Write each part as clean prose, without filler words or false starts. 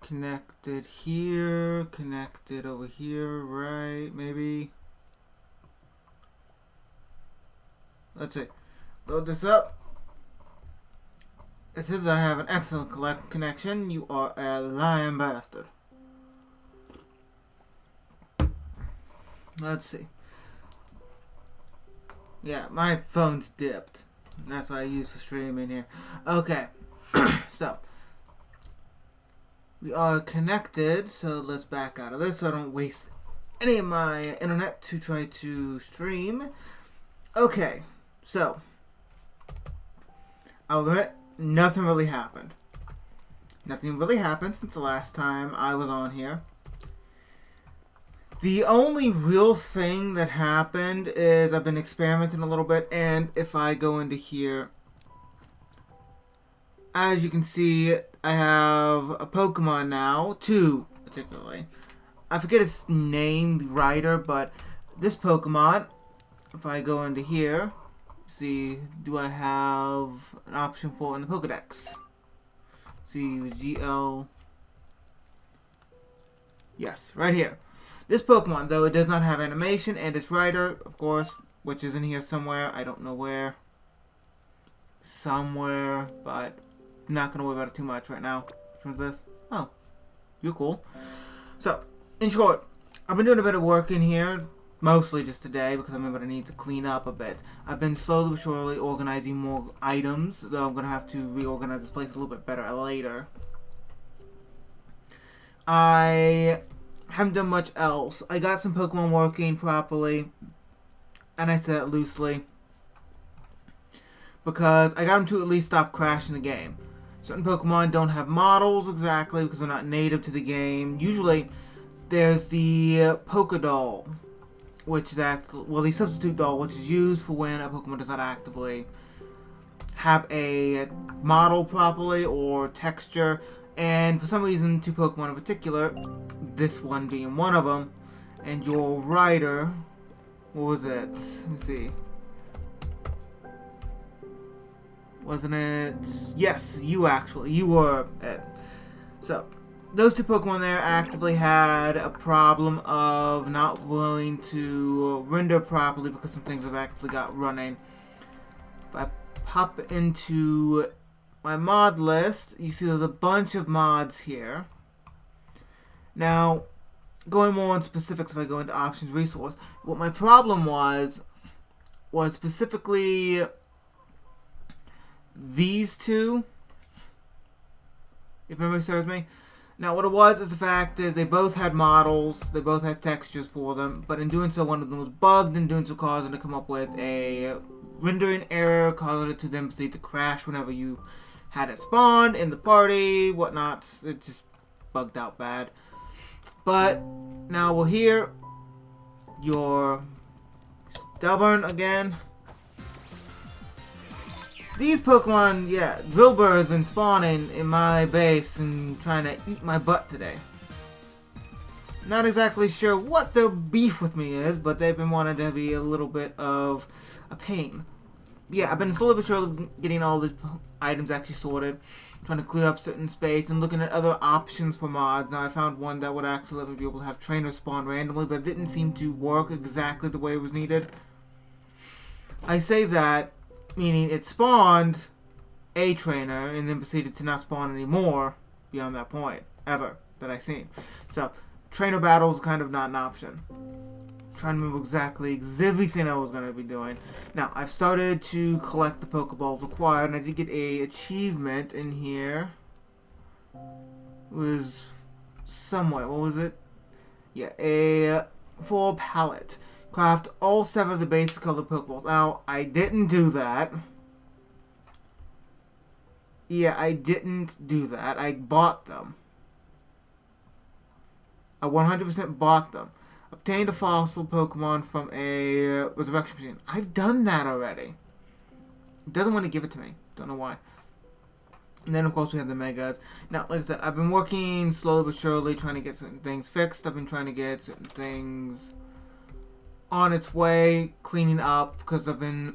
connected here, connected over here, right? Maybe. Let's see. Load this up. It says I have an excellent connection. You are a lying bastard. Let's see. Yeah, my phone's dipped. That's what I use for streaming here. Okay. So. We are connected, so let's back out of this so I don't waste any of my internet to try to stream. Okay, so I'll admit, nothing really happened. Nothing really happened since the last time I was on here. The only real thing that happened is I've been experimenting a little bit, and if I go into here, as you can see, I have a Pokemon now, 2 particularly. I forget its name, the writer, but this Pokemon, if I go into here, see, do I have an option for it in the Pokedex? See, GL. Yes, right here. This Pokemon, though, it does not have animation, and its writer, of course, which is in here somewhere. I don't know where. Somewhere, but I'm not going to worry about it too much right now. Which one's this? Oh, you're cool. So, in short, I've been doing a bit of work in here, mostly just today, because I'm going to need to clean up a bit. I've been slowly but surely organizing more items, though I'm going to have to reorganize this place a little bit better later. I haven't done much else. I got some Pokemon working properly, and I said it loosely, because I got them to at least stop crashing the game. Certain Pokemon don't have models exactly because they're not native to the game. Usually, there's the Pokedoll, which is the substitute doll, which is used for when a Pokemon does not actively have a model properly or texture. And for some reason, 2 Pokemon in particular, this one being one of them, and your rider, what was it? Let me see. Wasn't it? Yes, you actually. You were it. So, those 2 Pokemon there actively had a problem of not willing to render properly because some things have actually got running. If I pop into my mod list, you see there's a bunch of mods here. Now, going more on specifics, if I go into options resource, what my problem was specifically these 2, if memory serves me. Now, what it was is the fact is they both had models, they both had textures for them, but in doing so, one of them was bugged, and doing so caused it to come up with a rendering error, causing it to then proceed to crash whenever you had it spawned in the party, whatnot. It just bugged out bad. But now we're here. You're stubborn again. These Pokemon, yeah, Drillbur has been spawning in my base and trying to eat my butt today. Not exactly sure what their beef with me is, but they've been wanting to be a little bit of a pain. Yeah, I've been slowly but surely getting all these items actually sorted, trying to clear up certain space and looking at other options for mods. Now, I found one that would actually let me be able to have trainers spawn randomly, but it didn't seem to work exactly the way it was needed. I say that, meaning it spawned a trainer and then proceeded to not spawn anymore beyond that point, ever, that I've seen. So, trainer battles kind of not an option. Trying to remember exactly everything I was going to be doing. Now, I've started to collect the Pokeballs required, and I did get a achievement in here. It was somewhat, what was it? Yeah, a full palette. Craft all 7 of the basic colored Pokeballs. Now, I didn't do that. Yeah, I didn't do that. I bought them. I 100% bought them. Obtained a fossil Pokemon from a resurrection machine. I've done that already. It doesn't want to give it to me. Don't know why. And then, of course, we have the Megas. Now, like I said, I've been working slowly but surely trying to get certain things fixed. I've been trying to get certain things on its way, cleaning up, because I've been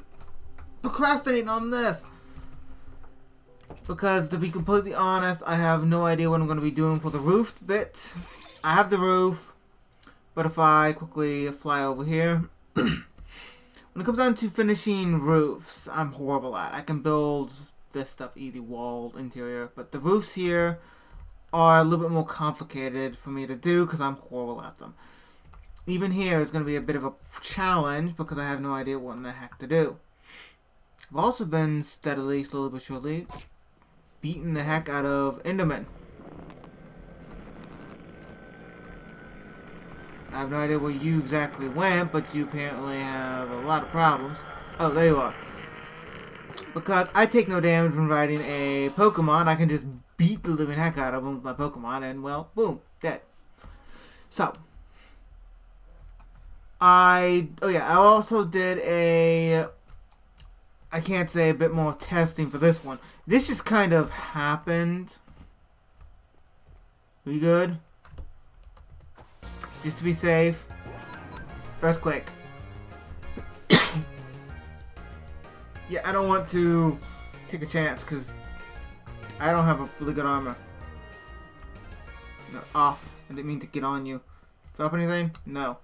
procrastinating on this. Because to be completely honest, I have no idea what I'm going to be doing for the roof bit. I have the roof, but if I quickly fly over here, when it comes down to finishing roofs, I'm horrible at. I can build this stuff easy, walled interior, but the roofs here are a little bit more complicated for me to do because I'm horrible at them. Even here is going to be a bit of a challenge because I have no idea what in the heck to do. I've also been steadily, slowly but surely, beating the heck out of Enderman. I have no idea where you exactly went, but you apparently have a lot of problems. Oh, there you are. Because I take no damage when riding a Pokemon, I can just beat the living heck out of them with my Pokemon, and well, boom, dead. So, I also did I can't say a bit more testing for this one. This just kind of happened. We good? Just to be safe. Earthquake. Yeah, I don't want to take a chance because I don't have a really good armor. No, off. I didn't mean to get on you. Drop anything? No.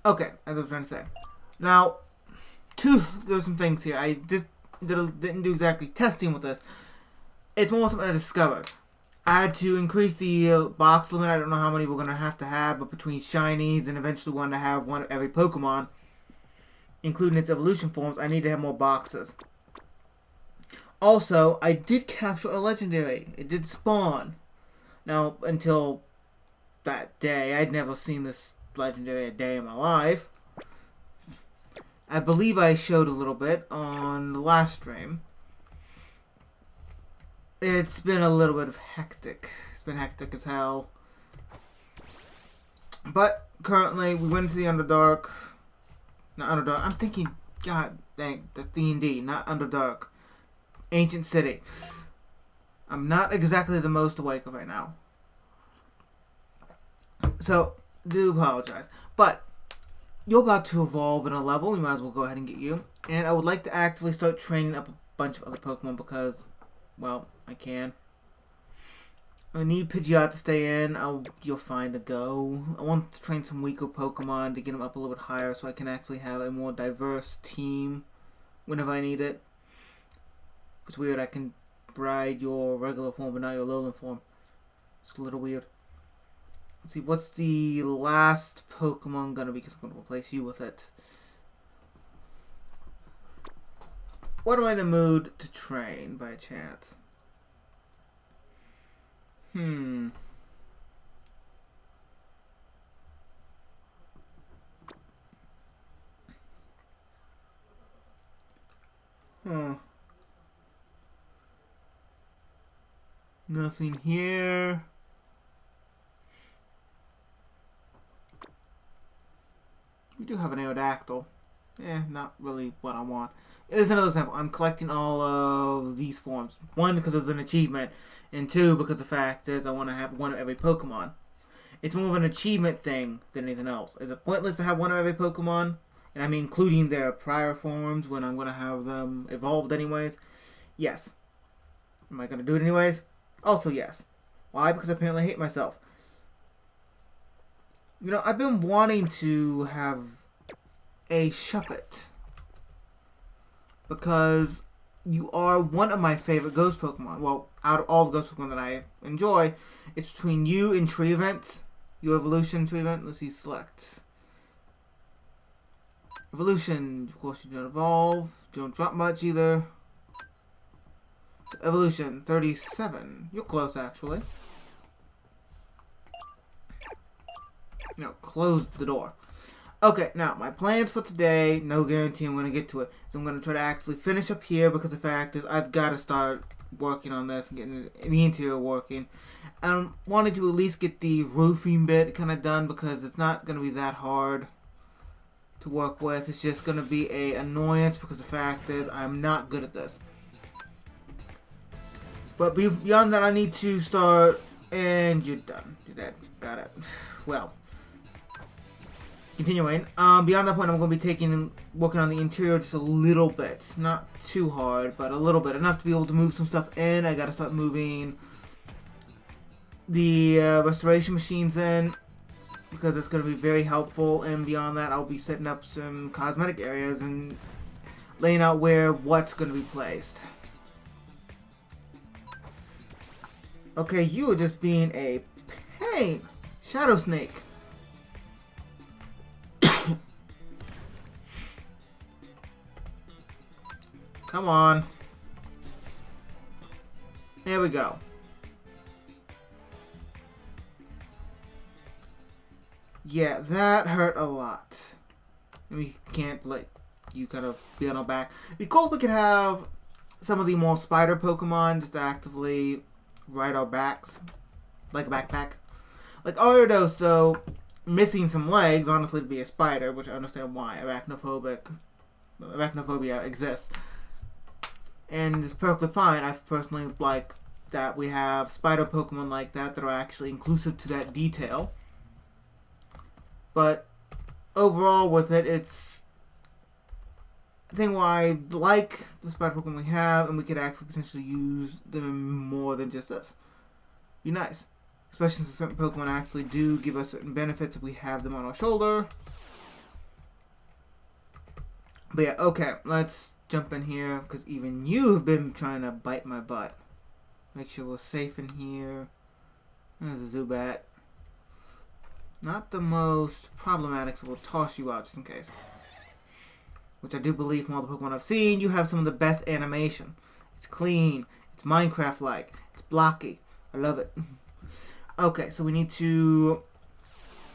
Okay, as I was trying to say. Now, there's some things here. I just didn't do exactly testing with this. It's more something I discovered. I had to increase the box limit. I don't know how many we're going to have, but between shinies and eventually want to have one of every Pokemon, including its evolution forms, I need to have more boxes. Also, I did capture a legendary. It did spawn. Now, until that day, I'd never seen this legendary a day in my life. I believe I showed a little bit on the last stream. It's been a little bit of hectic. It's been hectic as hell. But currently, we went into the Underdark. Not Underdark. I'm thinking, God dang, that's D&D, not Underdark. Ancient City. I'm not exactly the most awake right now. So, do apologize. But, you're about to evolve in a level. We might as well go ahead and get you. And I would like to actively start training up a bunch of other Pokemon because, well, I can. I need Pidgeot to stay in. You'll find a go. I want to train some weaker Pokemon to get them up a little bit higher so I can actually have a more diverse team whenever I need it. It's weird, I can ride your regular form but not your lowland form. It's a little weird. Let's see, what's the last Pokemon gonna be? Because I'm gonna replace you with it. What am I in the mood to train by chance? Nothing here. We do have an Aerodactyl. Not really what I want. Here's another example. I'm collecting all of these forms. One, because it's an achievement. And two, because the fact is I want to have one of every Pokemon. It's more of an achievement thing than anything else. Is it pointless to have one of every Pokemon? And I mean including their prior forms when I'm going to have them evolved anyways? Yes. Am I going to do it anyways? Also yes. Why? Because I apparently hate myself. You know, I've been wanting to have a Shuppet. Because you are one of my favorite ghost Pokemon. Well, out of all the ghost Pokemon that I enjoy, it's between you and Tree Event. Your evolution Tree Event. Let's see, select. Evolution, of course you don't evolve. You don't drop much either. So evolution, 37. You're close actually. No, close the door. Okay, now, my plans for today, no guarantee I'm going to get to it. So I'm going to try to actually finish up here because the fact is I've got to start working on this and getting the interior working. I'm wanting to at least get the roofing bit kind of done because it's not going to be that hard to work with. It's just going to be an annoyance because the fact is I'm not good at this. But beyond that, I need to start, and you're done. You're dead. Got it. Well. continuing. Beyond that point, I'm going to be working on the interior just a little bit. Not too hard, but a little bit. Enough to be able to move some stuff in. I got to start moving the restoration machines in, because it's going to be very helpful. And beyond that, I'll be setting up some cosmetic areas and laying out what's going to be placed. Okay, you are just being a pain. Shadow Snake. Come on. There we go. Yeah, that hurt a lot. We can't let you kind of be on our back. It'd be cool if we could have some of the more spider Pokemon just actively ride our backs. Like a backpack. Like Ariados, though, missing some legs, honestly, to be a spider, which I understand why. Arachnophobia exists. And it's perfectly fine. I personally like that we have spider Pokemon like that are actually inclusive to that detail. But overall with it, it's a thing why I like the spider Pokemon we have, and we could actually potentially use them more than just this. Be nice. Especially since certain Pokemon actually do give us certain benefits if we have them on our shoulder. But yeah, okay, let's jump in here, because even you have been trying to bite my butt. Make sure we're safe in here. There's a Zubat. Not the most problematic, so we'll toss you out just in case. Which I do believe from all the Pokemon I've seen, you have some of the best animation. It's clean. It's Minecraft-like. It's blocky. I love it. Okay, so we need to...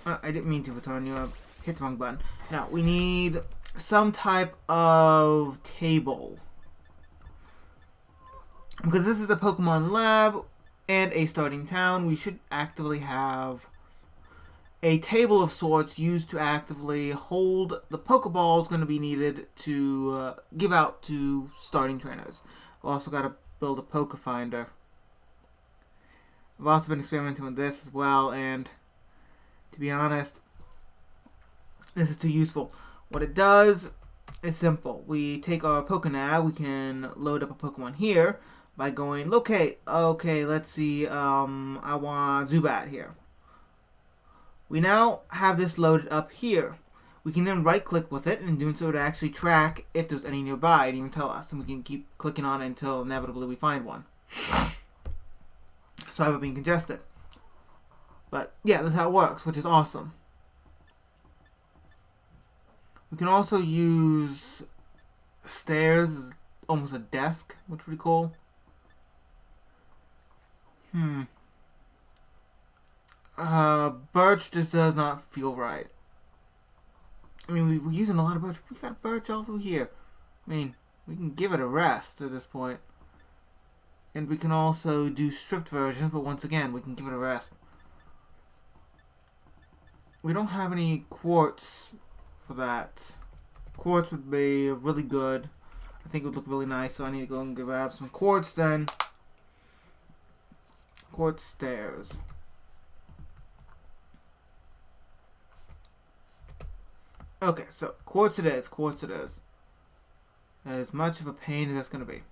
I didn't mean to, Vitania. I hit the wrong button. Now, we need some type of table. Because this is a Pokemon lab and a starting town, we should actively have a table of sorts used to actively hold the Pokeballs going to be needed to give out to starting trainers. We've also got to build a Poke Finder. I've also been experimenting with this as well, and to be honest, this is too useful. What it does is simple. We take our Pokénav, we can load up a Pokemon here by going locate. Okay, let's see, I want Zubat here. We now have this loaded up here. We can then right click with it, and doing so to actually track if there's any nearby and even tell us, and we can keep clicking on it until inevitably we find one. So I haven't been congested. But yeah, that's how it works, which is awesome. We can also use stairs as almost a desk, which would be cool. Birch just does not feel right. I mean, we're using a lot of birch. We got birch also here. I mean, we can give it a rest at this point. And we can also do stripped versions, but once again, we can give it a rest. We don't have any quartz for that. Quartz would be really good. I think it would look really nice, so I need to go and grab some quartz then. Quartz stairs. Okay, so quartz it is, quartz it is. As much of a pain as that's going to be.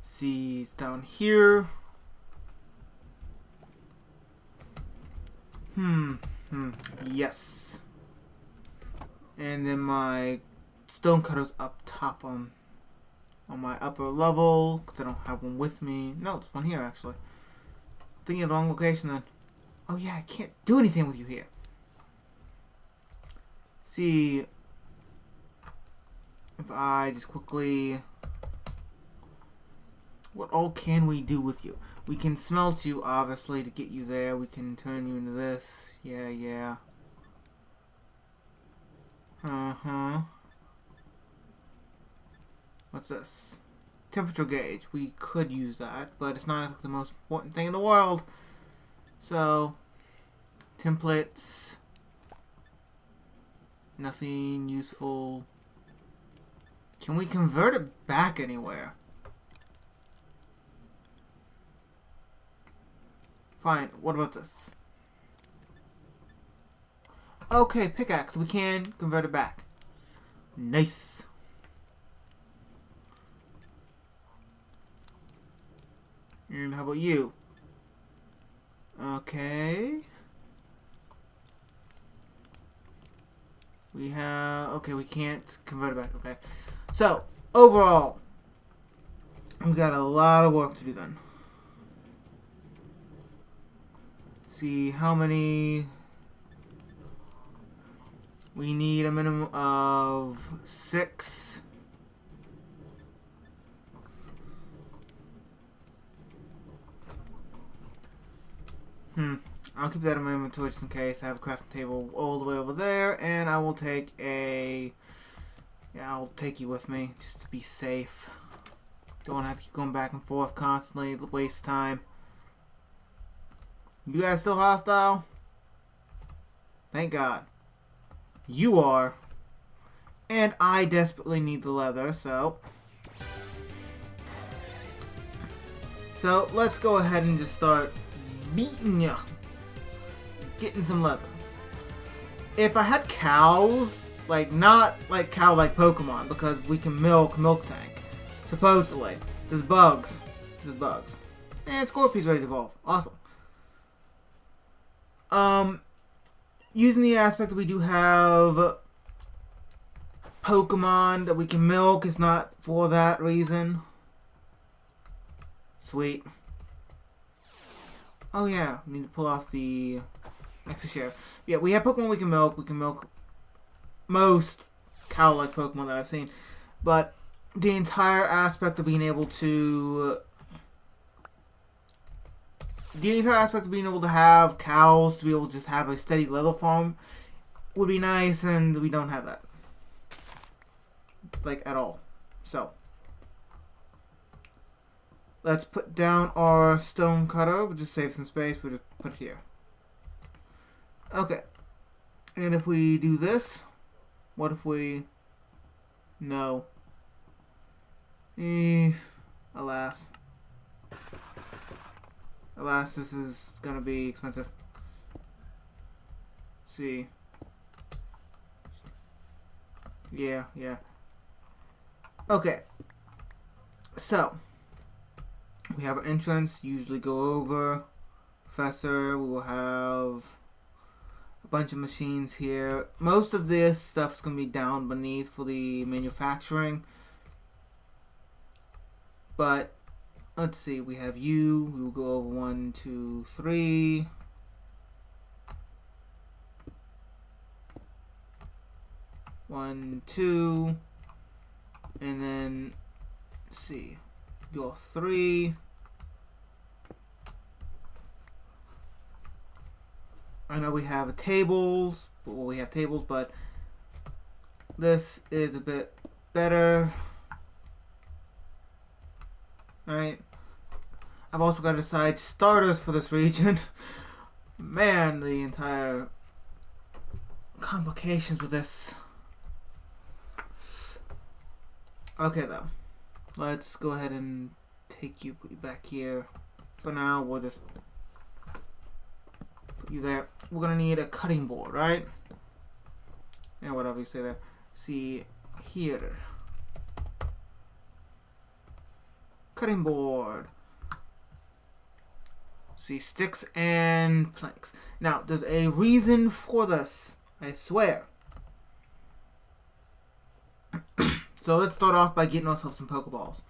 See, it's down here. Yes. And then my stonecutter's up top on my upper level, because I don't have one with me. No, there's one here actually. Thinking of the wrong location then. Oh yeah, I can't do anything with you here. See if I just quickly... What all can we do with you? We can smelt you, obviously, to get you there. We can turn you into this. Yeah. What's this? Temperature gauge. We could use that, but it's not the most important thing in the world. So, templates. Nothing useful. Can we convert it back anywhere? Fine. What about this? Okay, pickaxe. We can convert it back. Nice. And how about you? Okay. We have... Okay, we can't convert it back. Okay. So, overall, we've got a lot of work to do then. See how many... We need a minimum of 6. I'll keep that in my inventory just in case. I have a crafting table all the way over there, and I will take a... Yeah, I'll take you with me just to be safe. Don't want to have to keep going back and forth constantly, waste time. You guys still hostile? Thank God. You are. And I desperately need the leather, so... So, let's go ahead and just start beating ya. Getting some leather. If I had cows, like, not like cow like Pokemon, because we can milk tank. Supposedly. There's bugs. And Scorpion's ready to evolve. Awesome. Using the aspect that we do have Pokemon that we can milk is not for that reason. Sweet. Oh yeah, we need to pull off the extra share. Yeah, we have Pokemon we can milk. We can milk most cow-like Pokemon that I've seen. But the entire aspect of being able to... The entire aspect of being able to have cows, to be able to just have a steady leather farm, would be nice, and we don't have that. Like, at all. So, let's put down our stone cutter. We'll just save some space. We'll just put it here. Okay. And if we do this, what if we... No. Alas. Alas, this is gonna be expensive. See. Yeah. Okay. So, we have our entrance, usually go over. Professor, we will have a bunch of machines here. Most of this stuff is going to be down beneath for the manufacturing. But, let's see, we have you. We will go over 1, 2, 3. One, two, and then, let's see, go 3. I know we have tables, but this is a bit better. Alright. I've also got to decide starters for this region. Man, the entire complications with this. Okay, though. Let's go ahead and put you back here. For now, we'll just put you there. We're gonna need a cutting board, right? Yeah, whatever you say there. See here. Cutting board. See, sticks and planks. Now, there's a reason for this. I swear. So let's start off by getting ourselves some Pokeballs.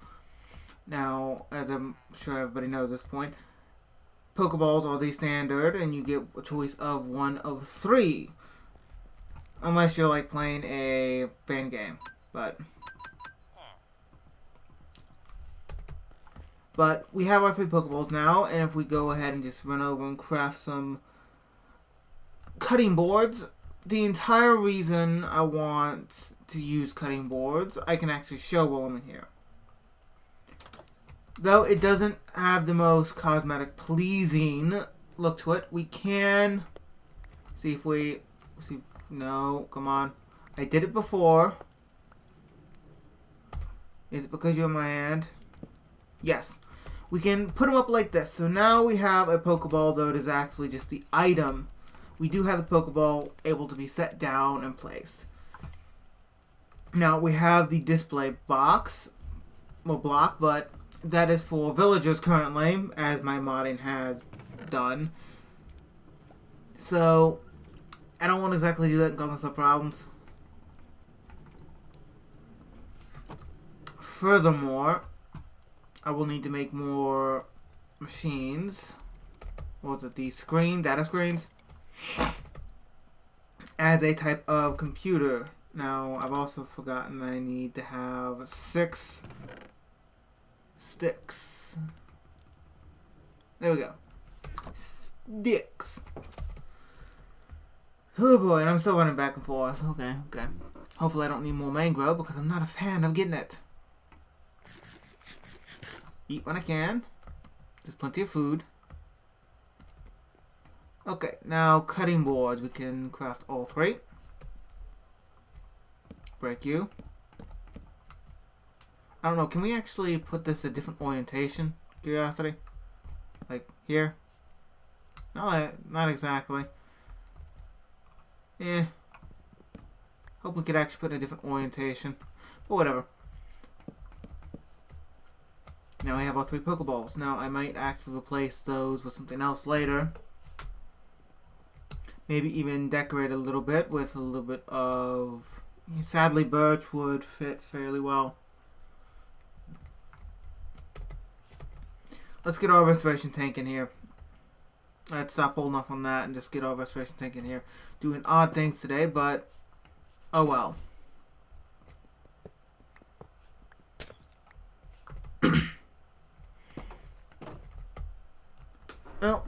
Now, as I'm sure everybody knows at this point, Pokeballs are the standard, and you get a choice of 1 of 3. Unless you're like playing a fan game. But we have our 3 Pokeballs now, and if we go ahead and just run over and craft some cutting boards, the entire reason I want to use cutting boards, I can actually show while I'm in here. Though it doesn't have the most cosmetic pleasing look to it, we can see if we see. No, come on. I did it before. Is it because you're in my hand? Yes. we can put them up like this. So now we have a Pokeball, though it is actually just the item. We do have the Pokeball able to be set down and placed. Now we have the display box, well, block, but that is for villagers currently, as my modding has done. So I don't want to exactly do that and cause myself problems. Furthermore, I will need to make more machines. What was it? The data screens, as a type of computer. Now, I've also forgotten that I need to have 6 sticks. There we go. Sticks. Oh boy, and I'm still running back and forth. Okay. Hopefully I don't need more mangrove because I'm not a fan of getting it. Eat when I can. There's plenty of food. Okay, now cutting boards. We can craft all 3. Break you. I don't know, can we actually put this a different orientation? Curiosity? Like here? No, not exactly. Yeah. Hope we could actually put in a different orientation. But whatever. Now we have our 3 Pokeballs. Now I might actually replace those with something else later. Maybe even decorate a little bit with a little bit of... Sadly, birch would fit fairly well. Let's get our restoration tank in here. Let's stop holding off on that and just get our restoration tank in here. Doing odd things today, but oh well. Well,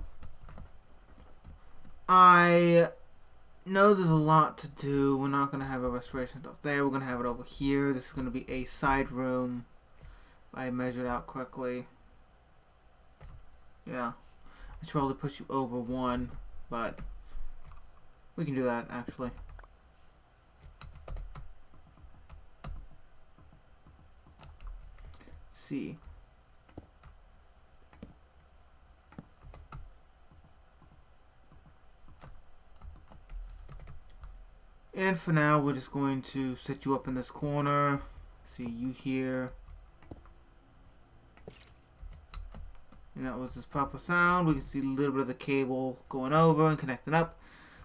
I know there's a lot to do. We're not going to have a restoration stuff there. We're going to have it over here. This is going to be a side room. If I measured out correctly. Yeah. I should probably push you over 1, but we can do that actually. See. And for now, we're just going to set you up in this corner. See you here. And that was this proper sound. We can see a little bit of the cable going over and connecting up.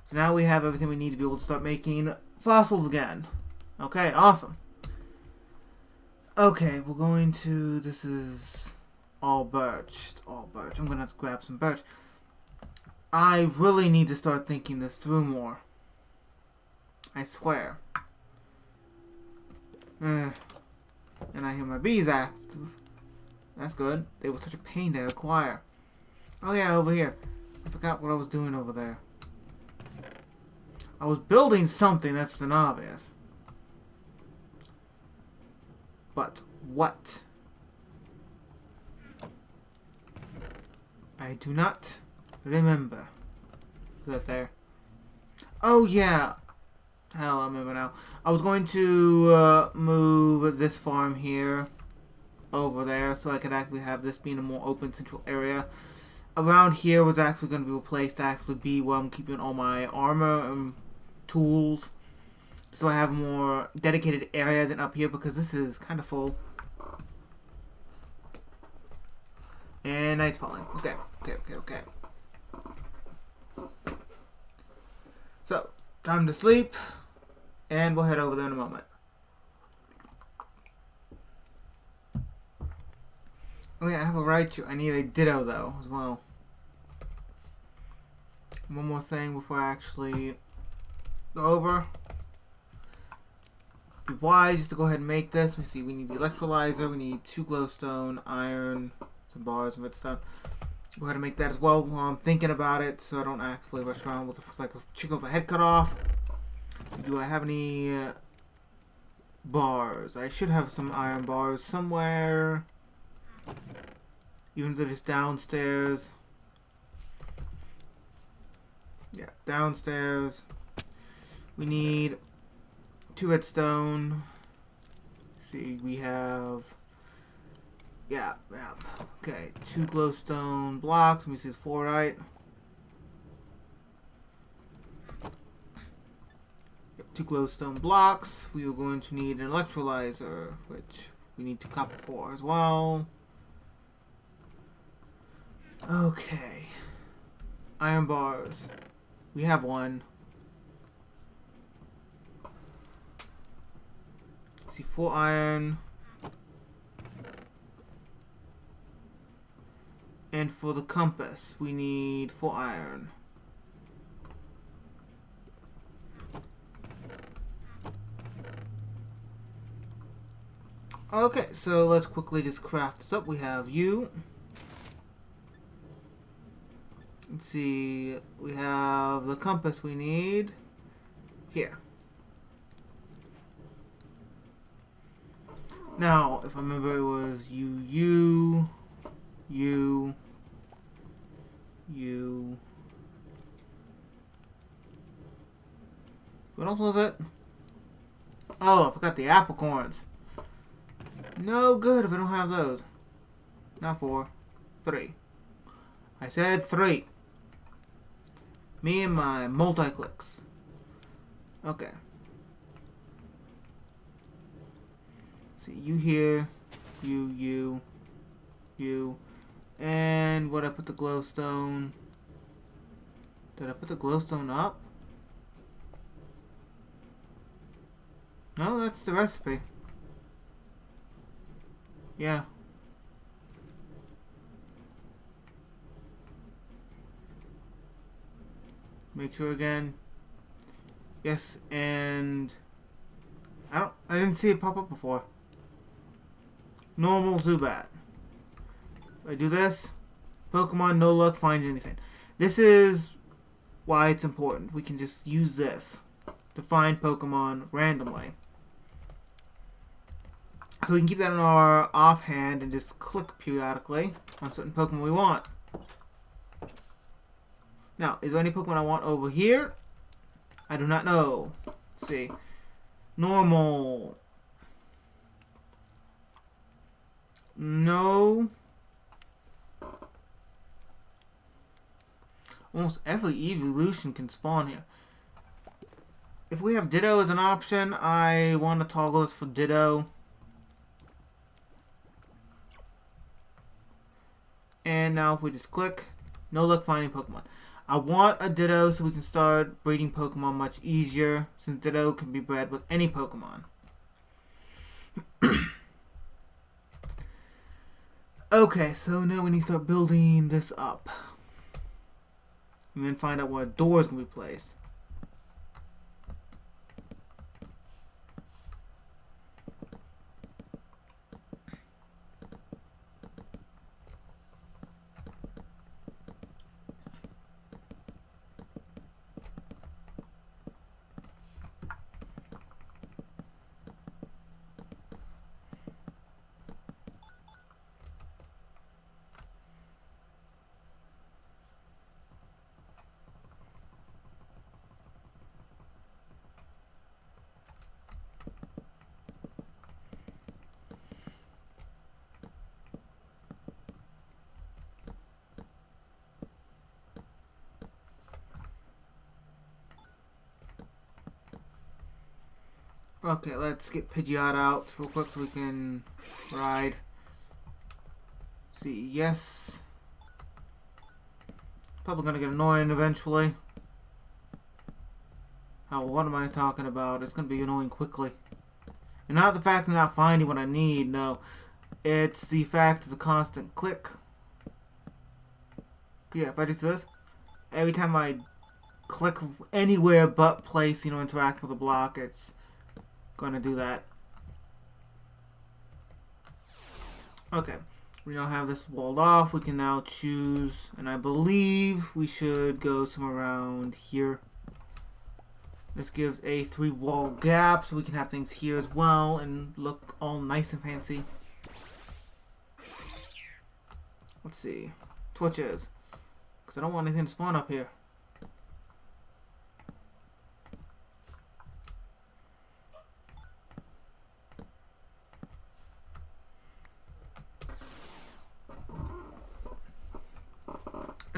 So now we have everything we need to be able to start making fossils again. Okay, awesome. Okay, we're going to... This is all birch. It's all birch. I'm going to have to grab some birch. I really need to start thinking this through more. I swear. And I hear my bees act. That's good. They were such a pain to acquire. Oh yeah, over here. I forgot what I was doing over there. I was building something, that's an obvious. But what? I do not remember. Is that there? Oh yeah. Hell, I remember now. I was going to move this farm here over there so I could actually have this being a more open central area. Around here was actually going to be replaced to actually be where I'm keeping all my armor and tools. So I have a more dedicated area than up here because this is kind of full. And night's falling. Okay. So, time to sleep. And we'll head over there in a moment. Oh yeah, I have a Raichu. I need a Ditto though, as well. One more thing before I actually go over. Be wise just to go ahead and make this. Let me see, we need the electrolyzer, we need 2 glowstone, iron, some bars, and redstone. Go ahead and make that as well while I'm thinking about it so I don't actually rush around with like a chicken with my head cut off. Do I have any bars? I should have some iron bars somewhere. Even if it's downstairs. Yeah, downstairs. We need 2 redstone. See, we have Yeah. Okay, 2 glowstone blocks. Let me see, it's 4, right? 2 glowstone blocks. We are going to need an electrolyzer, which we need to copper for as well. Okay. Iron bars. We have 1. See, 4 iron. And for the compass, we need 4 iron. Okay, so let's quickly just craft this up. We have you. Let's see, we have the compass we need here. Now, if I remember, it was you. What else was it? Oh, I forgot the apricorns. No good if I don't have those. Not 4. 3. I said 3. Me and my multi-clicks. Okay. See, you here. You. And what I put the glowstone. Did I put the glowstone up? No, that's the recipe. Yeah. Make sure again. Yes, and I didn't see it pop up before. Normal Zubat. I do this. Pokemon, no luck, find anything. This is why it's important. We can just use this to find Pokemon randomly. So we can keep that in our offhand and just click periodically on certain Pokemon we want. Now, is there any Pokemon I want over here? I do not know. Let's see. Normal. No. Almost every evolution can spawn here. If we have Ditto as an option, I want to toggle this for Ditto. And now if we just click, no luck finding Pokemon. I want a Ditto so we can start breeding Pokemon much easier, since Ditto can be bred with any Pokemon. Okay, so now we need to start building this up. And then find out where doors can be placed. Okay, let's get Pidgeot out real quick so we can ride. See, yes. Probably gonna get annoying eventually. What am I talking about? It's gonna be annoying quickly. And not the fact of not finding what I need, no. It's the fact of the constant click. Yeah, if I just do this, every time I click anywhere but place, interact with a block, it's going to do that. Okay, we now have this walled off. We can now choose, and I believe we should go somewhere around here. This gives a 3-wall gap, so we can have things here as well and look all nice and fancy. Let's see. Torches. Because I don't want anything to spawn up here.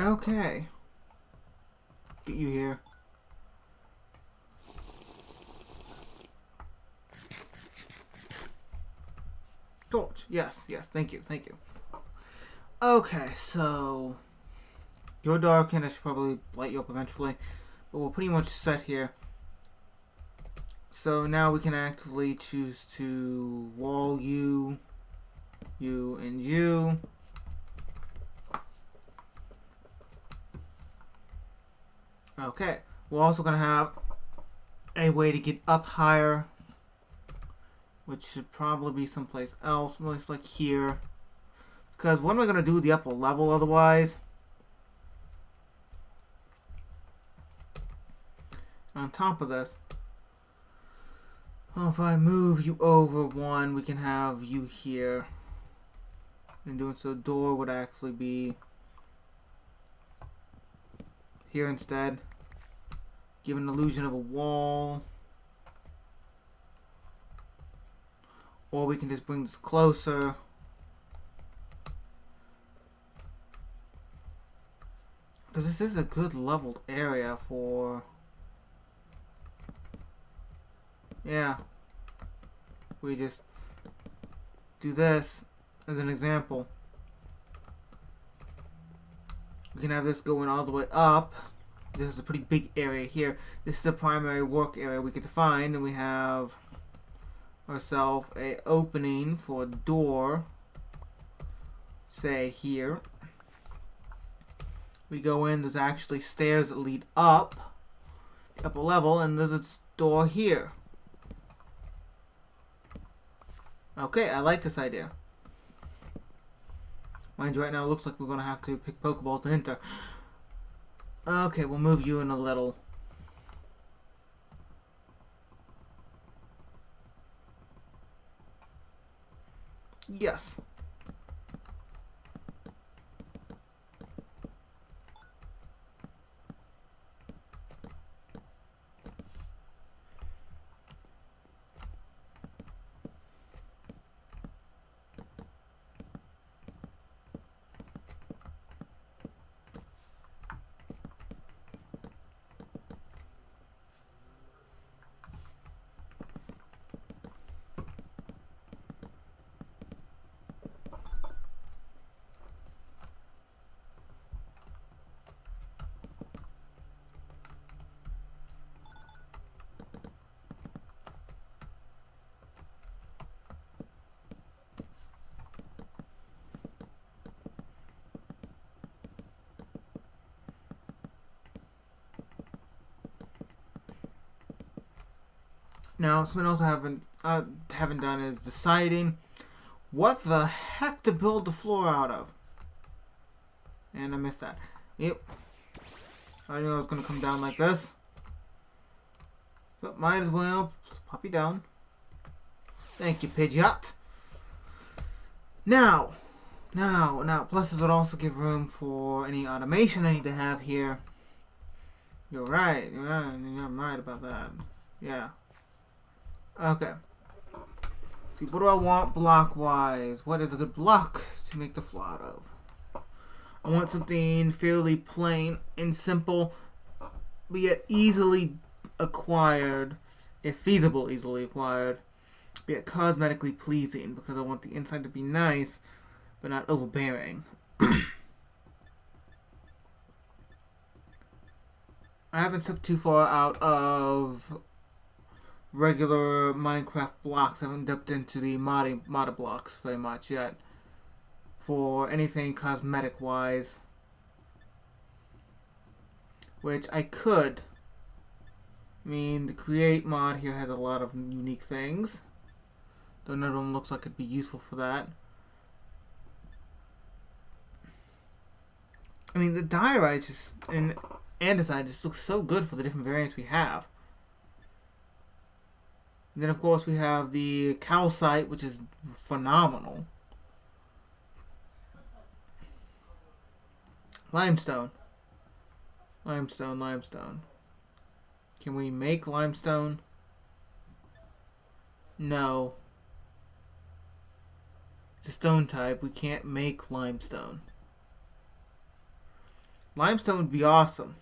Okay. Get you here. Torch. Yes, yes. Thank you, thank you. Okay, so you're darkened. I should probably light you up eventually, but we're pretty much set here. So now we can actively choose to wall you, you, and you. Okay, we're also gonna have a way to get up higher, which should probably be someplace else, looks like here. Because what am I gonna do with the upper level otherwise? On top of this, well, if I move you over one, we can have you here. And doing so, door would actually be here instead. Give an illusion of a wall. Or we can just bring this closer. Because this is a good leveled area for... Yeah. We just do this as an example. We can have this going all the way up. This is a pretty big area here. This is a primary work area we could define. And we have ourselves a opening for a door. Say here. We go in, there's actually stairs that lead up. The upper level, and there's a door here. Okay, I like this idea. Mind you, right now it looks like we're going to have to pick Pokeball to enter. Okay, we'll move you in a little. Yes. Now, something else I haven't done is deciding what the heck to build the floor out of. And I missed that. Yep. I knew I was gonna come down like this. But might as well pop you down. Thank you, Pidgeot. Now, plus it would also give room for any automation I need to have here. You're right about that. Yeah. Okay. See, what do I want block-wise? What is a good block to make the floor out of? I want something fairly plain and simple, but yet easily acquired, if feasible, easily acquired, but yet cosmetically pleasing, because I want the inside to be nice, but not overbearing. I haven't stepped too far out of regular Minecraft blocks. I haven't dipped into the modded blocks very much yet for anything cosmetic wise, which I could. I mean, the create mod here has a lot of unique things, though none of them looks like it'd be useful for that. I mean, the diorite just and andesite just looks so good for the different variants we have. And then, of course, we have the calcite, which is phenomenal. Limestone. Limestone. Can we make limestone? No. It's a stone type. We can't make limestone. Limestone would be awesome.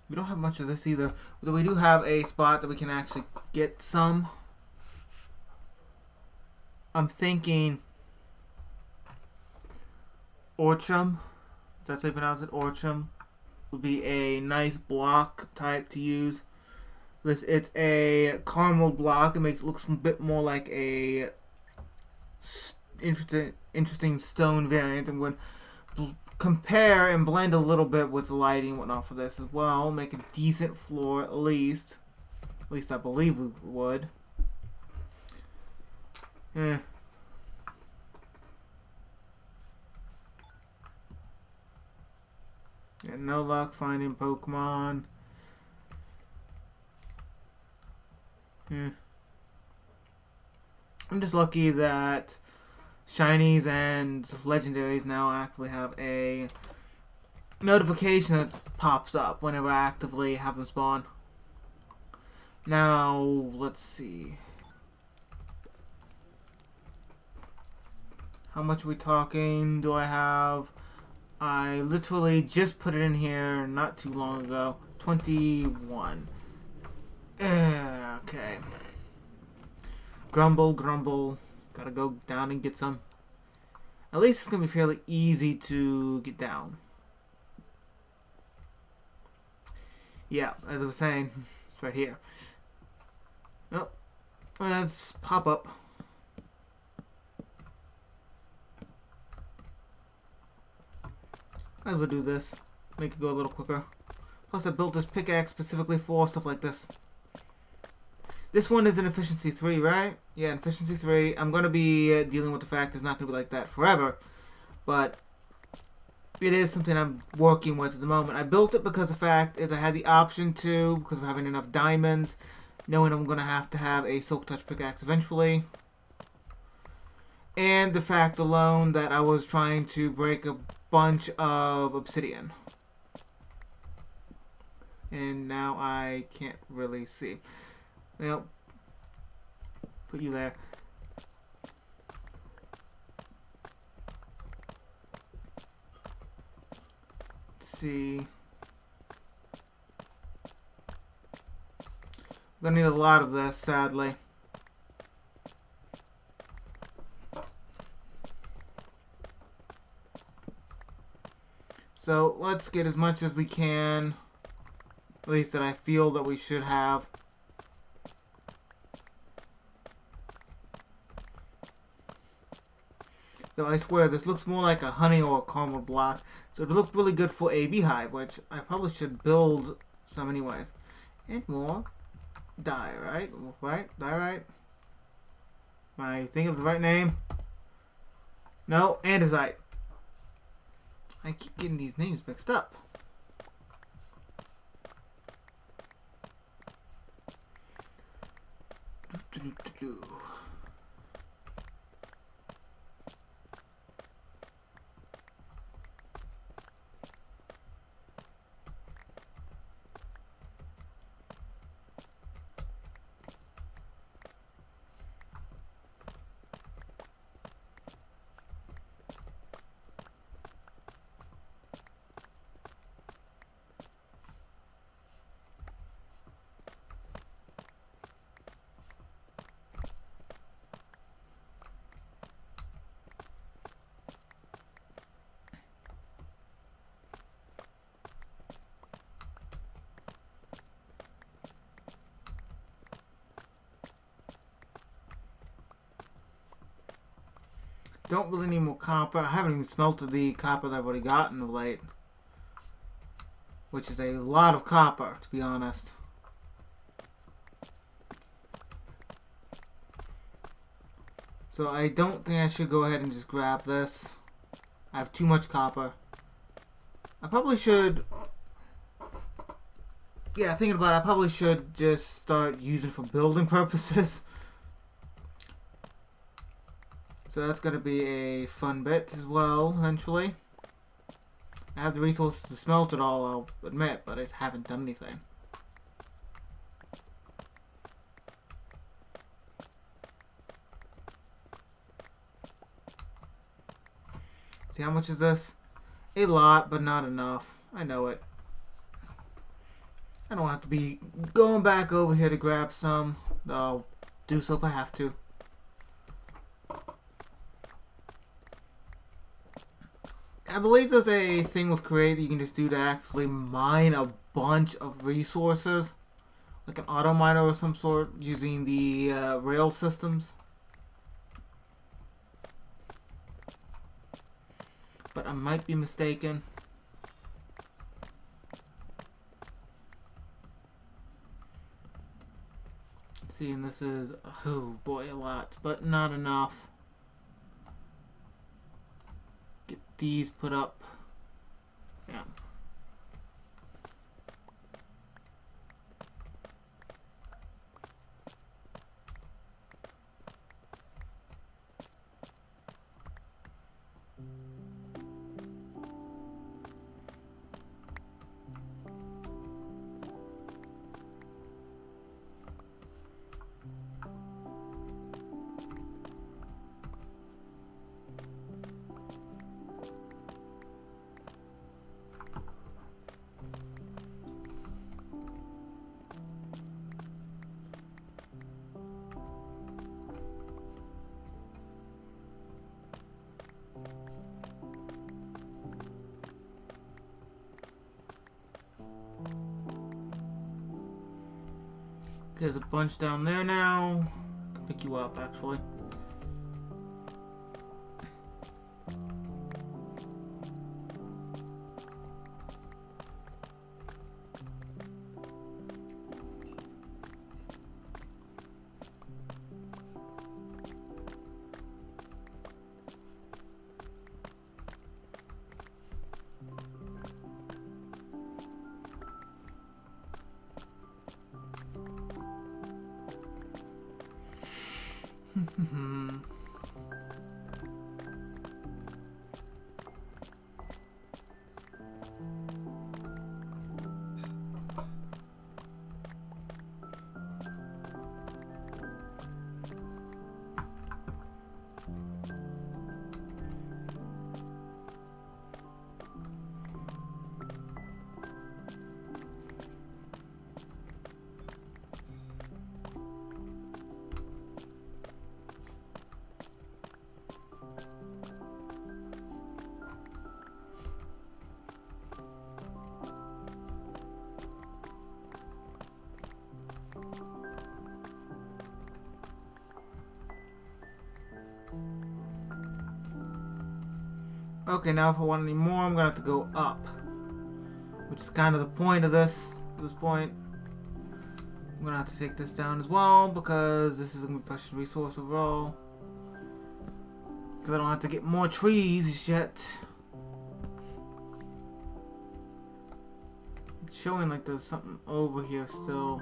We don't have much of this either. Though we do have a spot that we can actually get some. I'm thinking Orchum. That's how you pronounce it. Orchum would be a nice block type to use. It's a caramel block. It makes it look a bit more like a interesting stone variant, and would compare and blend a little bit with the lighting and whatnot for this as well. Make a decent floor at least. At least I believe we would. Yeah. Yeah, no luck finding Pokemon. Yeah. I'm just lucky that shinies and legendaries now actively have a notification that pops up whenever I actively have them spawn. Now, let's see. How much are we talking? Do I have? I literally just put it in here not too long ago. 21. Okay. Grumble, grumble. Gotta go down and get some. At least it's gonna be fairly easy to get down. Yeah, as I was saying, it's right here. Oh, let's pop up. Might as well do this. Make it go a little quicker. Plus, I built this pickaxe specifically for stuff like this. This one is an efficiency 3, right? Yeah, efficiency 3. I'm going to be dealing with the fact it's not going to be like that forever. But it is something I'm working with at the moment. I built it because the fact is I had the option to, because of having enough diamonds, knowing I'm going to have a silk touch pickaxe eventually. And the fact alone that I was trying to break a bunch of obsidian. And now I can't really see. Well, put you there. Let's see. I'm gonna need a lot of this, sadly. So let's get as much as we can, at least that I feel that we should have. Though I swear this looks more like a honey or a caramel block, so it would look really good for a beehive, which I probably should build some anyways. And more dye, right? Right? Dye, right? Am I thinking of the right name? No, andesite. I keep getting these names mixed up. Don't really need more copper. I haven't even smelted the copper that I've already gotten of late. Which is a lot of copper, to be honest. So I don't think I should go ahead and just grab this. I have too much copper. I probably should... Yeah, thinking about it, I probably should just start using it for building purposes. So that's going to be a fun bit as well, eventually. I have the resources to smelt it all, I'll admit, but I just haven't done anything. See, how much is this? A lot, but not enough. I know it. I don't have to be going back over here to grab some. I'll do so if I have to. I believe there's a thing with Create that you can just do to actually mine a bunch of resources. Like an auto miner or some sort using the rail systems. But I might be mistaken. See, and this is, oh boy, a lot, but not enough. Get these put up. Yeah. There's a bunch down there now. I can pick you up, actually. Okay, now if I want any more, I'm gonna have to go up, which is kind of the point of this. At this point, I'm gonna have to take this down as well because this is gonna be precious resource overall. Because I don't have to get more trees yet. It's showing like there's something over here still.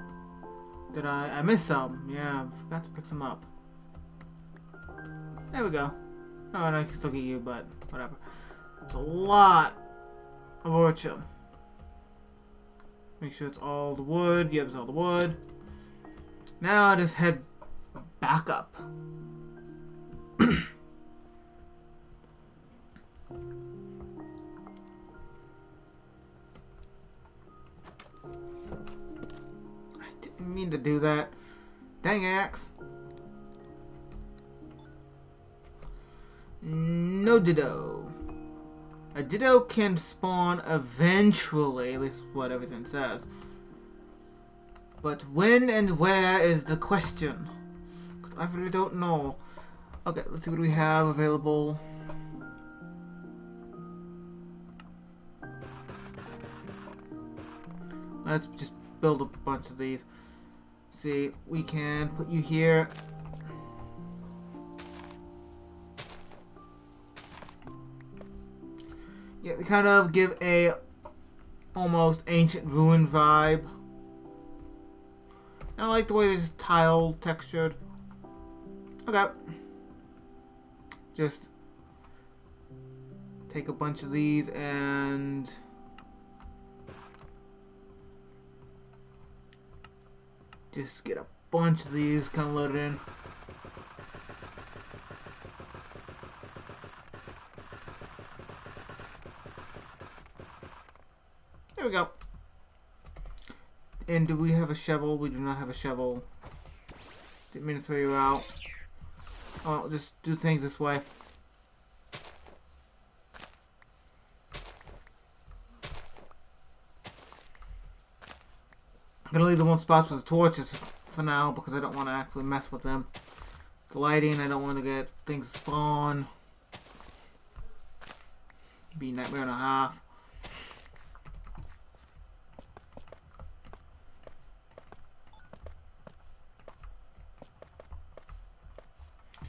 Did I missed some? Yeah, I forgot to pick some up. There we go. Oh, and I can still get you, but whatever. It's a lot of orchard. Make sure it's all the wood. Yep, it's all the wood. Now I just head back up. I didn't mean to do that. Dang axe. No ditto. A ditto can spawn eventually, at least what everything says. But when and where is the question? I really don't know. Okay, let's see what we have available. Let's just build a bunch of these. See, we can put you here. Yeah, they kind of give a almost ancient ruin vibe. And I like the way this is tile textured. Okay. Just take a bunch of these and just get a bunch of these kind of loaded in. There we go. And do we have a shovel? We do not have a shovel. Didn't mean to throw you out. Oh, just do things this way. I'm gonna leave the one spots with the torches for now because I don't want to actually mess with them. The lighting, I don't want to get things spawn. Be nightmare and a half.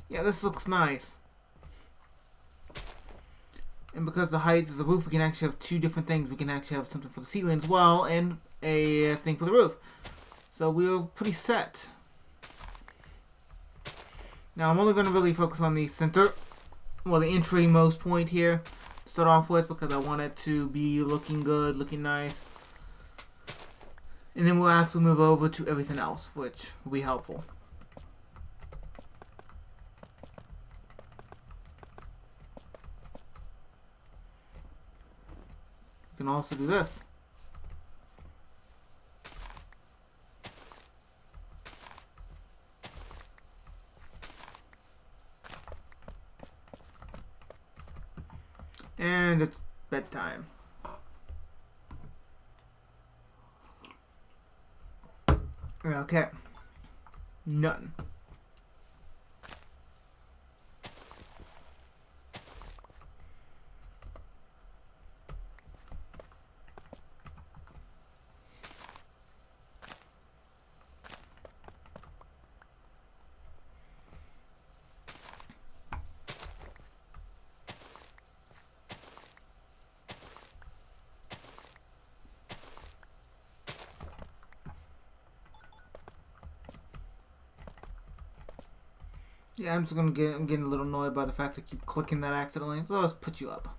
Yeah, this looks nice. And because the height of the roof, we can actually have two different things. We can actually have something for the ceiling as well, and a thing for the roof. So we're pretty set. Now I'm only going to really focus on the center, well, the entry-most point here to start off with, because I want it to be looking good, looking nice. And then we'll actually move over to everything else, which will be helpful. You can also do this. And it's bedtime. Okay. None. Yeah, I'm getting a little annoyed by the fact I keep clicking that accidentally. So let's put you up.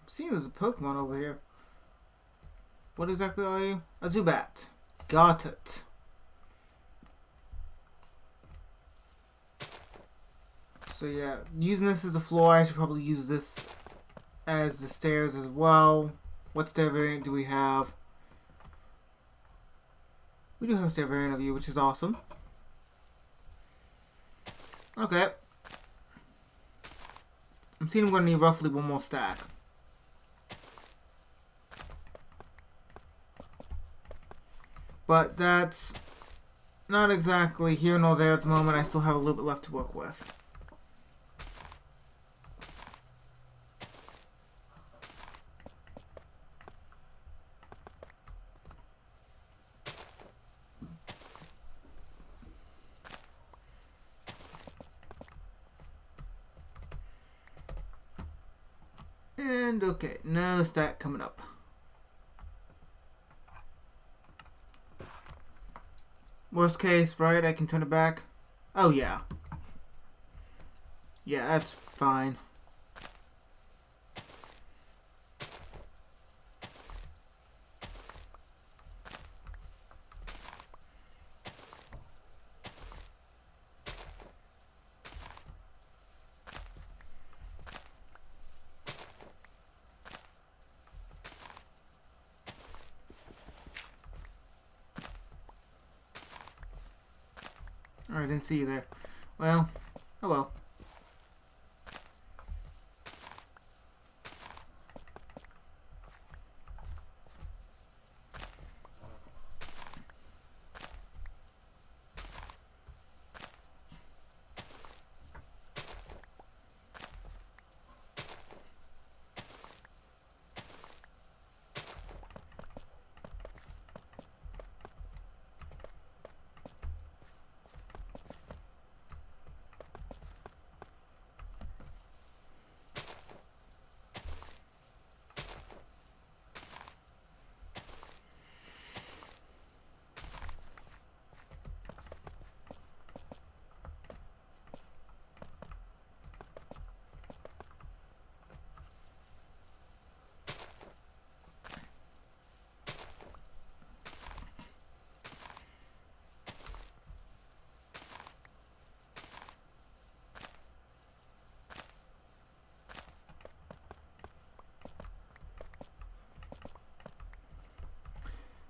Seeing there's a Pokemon over here. What exactly are you? A Zubat. Got it. So yeah, using this as the floor, I should probably use this as the stairs as well. What stair variant do we have? We do have a stair variant of you, which is awesome. Okay. I'm seeing I'm going to need roughly one more stack. But that's not exactly here nor there at the moment. I still have a little bit left to work with. And okay, another stack coming up. Worst case, right? I can turn it back. Oh yeah. Yeah, that's fine. I didn't see you there. Well, oh well.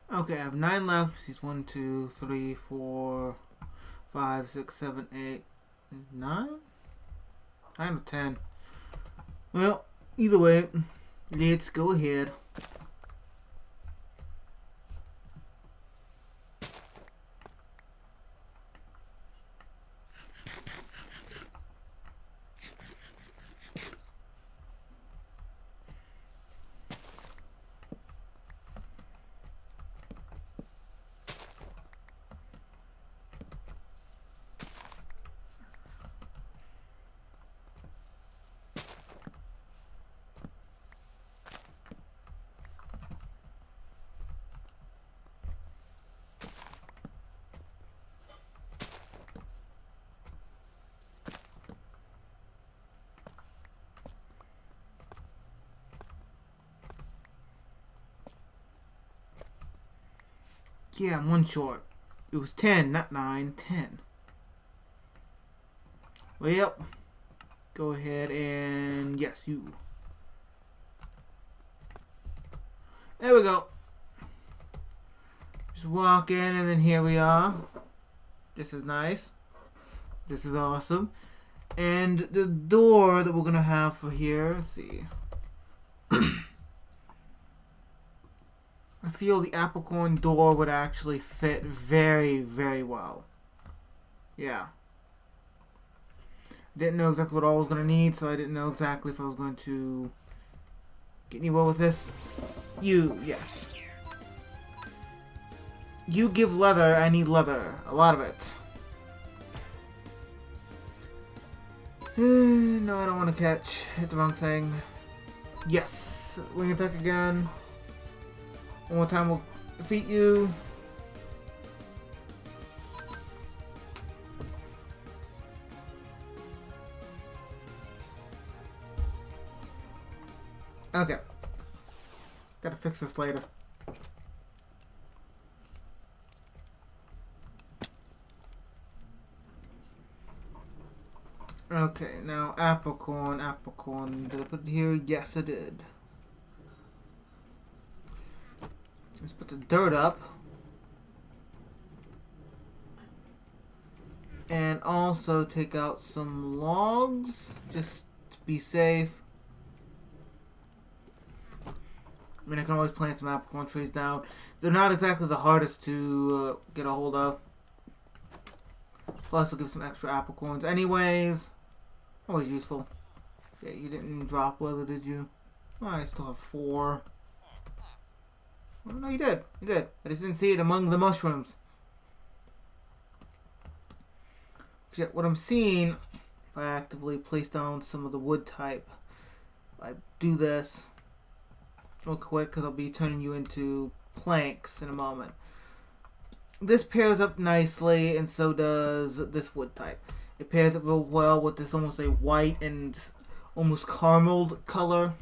Okay, I have 9 left. She's 1, 2, 3, 4, 5, 6, 7, 8, 9? 9 or 10. Well, either way, let's go ahead. Yeah, I'm 1 short. It was 10, not 9, 10. Well, yep. Go ahead and yes, you. There we go. Just walk in and then here we are. This is nice. This is awesome. And the door that we're gonna have for here, let's see. I feel the apricorn door would actually fit very, very well. Yeah. Didn't know exactly what all I was going to need, so I didn't know exactly if I was going to get anywhere with this. Yes. You give leather, I need leather. A lot of it. No, I don't want to catch. Hit the wrong thing. Yes. Wing attack again. One more time we'll defeat you. Okay. Gotta fix this later. Okay, now apricorn. Did I put it here? Yes, I did. Let's put the dirt up. And also take out some logs, just to be safe. I mean, I can always plant some apricorn trees down. They're not exactly the hardest to get a hold of. Plus, I'll give some extra apricorns. Anyways, always useful. Yeah, you didn't drop leather, did you? Oh, I still have 4. Well, no, you did. You did. I just didn't see it among the mushrooms. What I'm seeing, if I actively place down some of the wood type, I do this real quick because I'll be turning you into planks in a moment. This pairs up nicely, and so does this wood type. It pairs up real well with this almost a white and almost caramel color.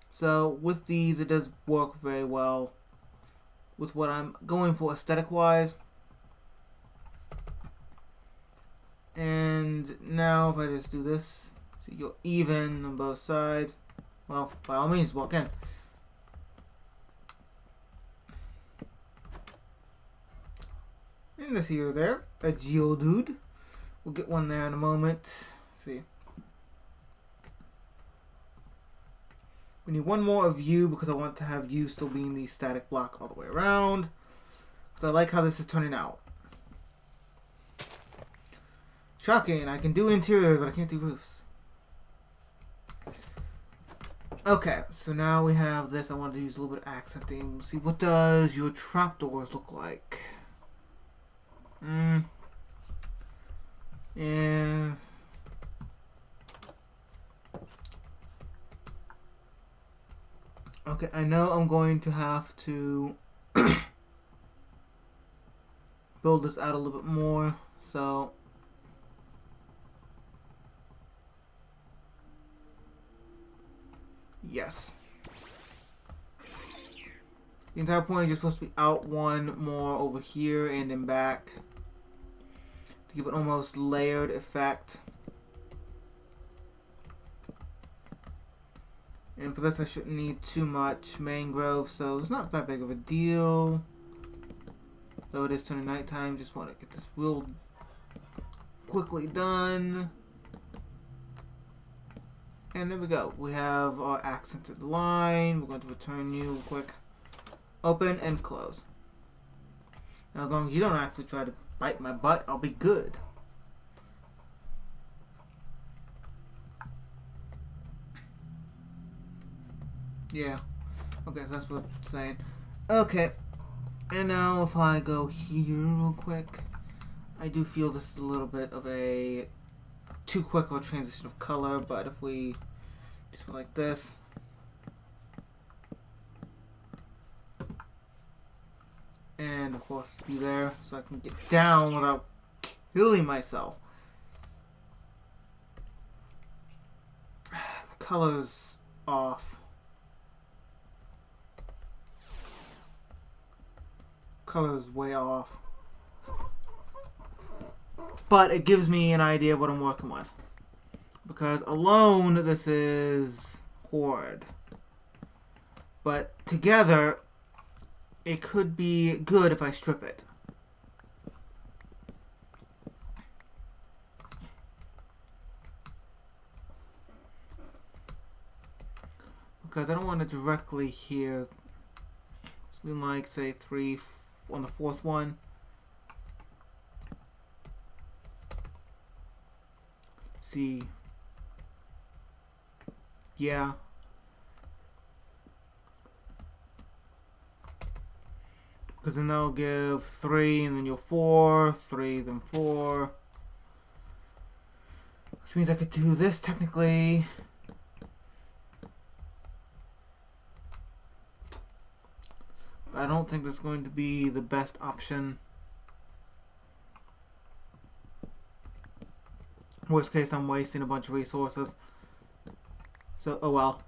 So with these, it does work very well with what I'm going for aesthetic wise. And now if I just do this, so you're even on both sides, well, by all means, walk in. And this here there, a Geodude. We'll get one there in a moment. Let's see. We need one more of you because I want to have you still being the static block all the way around. Because I like how this is turning out. Shocking, I can do interior, but I can't do roofs. Okay, so now we have this. I wanted to use a little bit of accenting. Let's see, what does your trapdoors look like? Yeah. Okay, I know I'm going to have to build this out a little bit more, so yes. The entire point is just supposed to be out one more over here and then back to give an almost layered effect. And for this I shouldn't need too much mangrove, so it's not that big of a deal. Though it is turning nighttime, just want to get this real quickly done. And there we go. We have our accented line. We're going to return you real quick. Open and close. Now as long as you don't actually try to bite my butt, I'll be good. Yeah. Okay, so that's what I'm saying. Okay. And now if I go here real quick, I do feel this is a little bit of a too quick of a transition of color, but if we just went like this, and of course be there so I can get down without killing myself. The color's off. Color's way off. But it gives me an idea of what I'm working with. Because alone, this is horrid. But together, it could be good if I strip it. Because I don't want to directly here. It's been like, say, 3 on the 4th one. See. Yeah. Because then they'll give 3 and then you'll 4, 3, then 4. Which means I could do this technically. But I don't think that's going to be the best option. Worst case, I'm wasting a bunch of resources. So, oh well.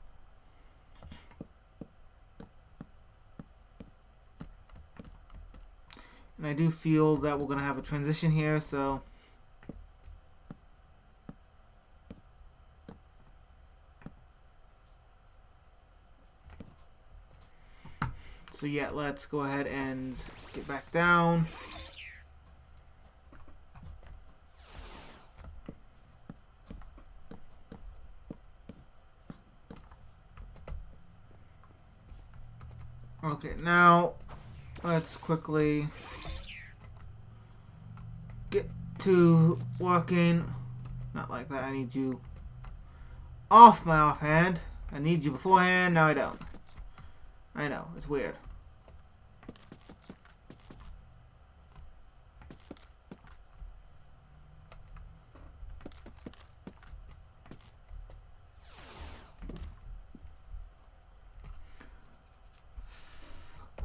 And I do feel that we're going to have a transition here, so yeah, let's go ahead and get back down. Okay, now let's quickly get to working. Not like that. I need you off my offhand. I need you beforehand. Now I don't. I know. It's weird.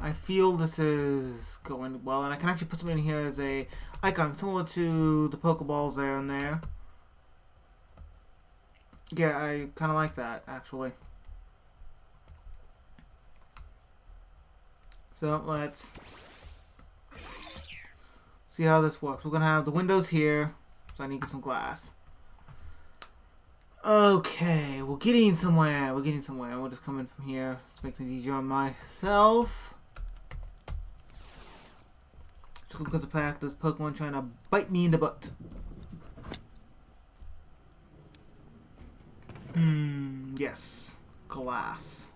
I feel this is going well, and I can actually put something in here as a icon similar to the Pokeballs there and there. Yeah, I kind of like that actually. So let's see how this works. We're gonna have the windows here, so I need to get some glass. Okay, we're getting somewhere. We're getting somewhere. We'll just come in from here to make things easier on myself. Just because of the fact this Pokemon trying to bite me in the butt. Yes. Glass.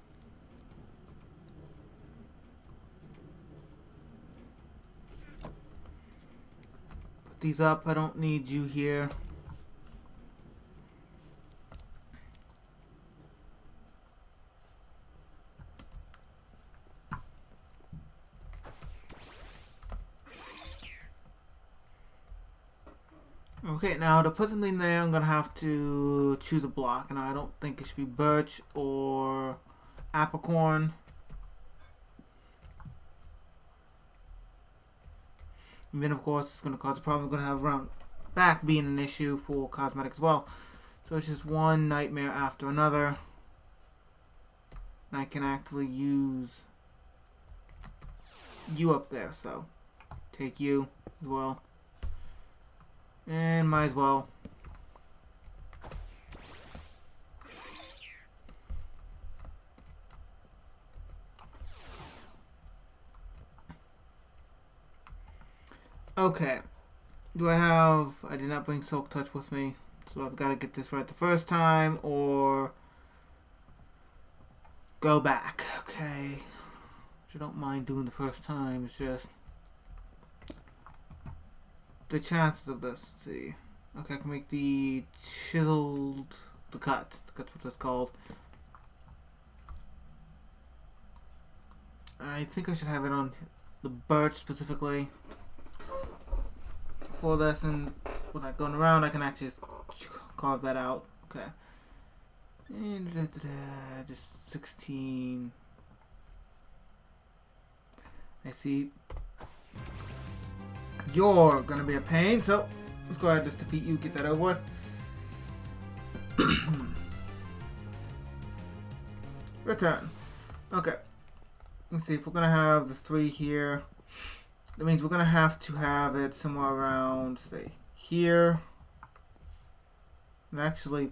Put these up. I don't need you here. Okay, now to put something there, I'm gonna have to choose a block, and I don't think it should be birch or apricorn. And then, of course, it's gonna cause a problem. We're gonna have around back being an issue for cosmetics as well. So it's just one nightmare after another. And I can actually use you up there, so take you as well. And might as well. Okay. Do I have... I did not bring Silk Touch with me. So I've got to get this right the first time or go back. Okay. Which I don't mind doing the first time. It's just the chances of this. Let's see. Okay, I can make the chiseled... The cut. That's what it's called. I think I should have it on the birch specifically for this, and without going around I can actually just carve that out. Okay. And just 16. I see. You're gonna be a pain, so let's go ahead and just defeat you, get that over with. Return. Okay. Let's see if we're gonna have the 3 here. That means we're gonna have to have it somewhere around, say, here. It actually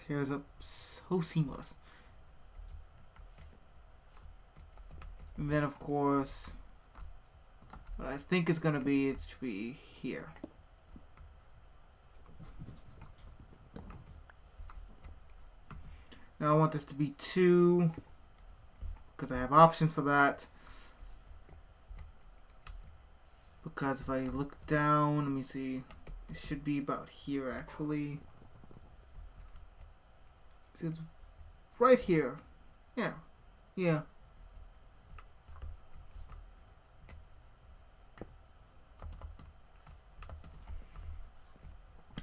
pairs up so seamless. And then, of course, what I think is gonna be, it should be here. Now I want this to be 2, because I have options for that. Because if I look down, let me see, it should be about here actually. See, it's right here. Yeah. Yeah.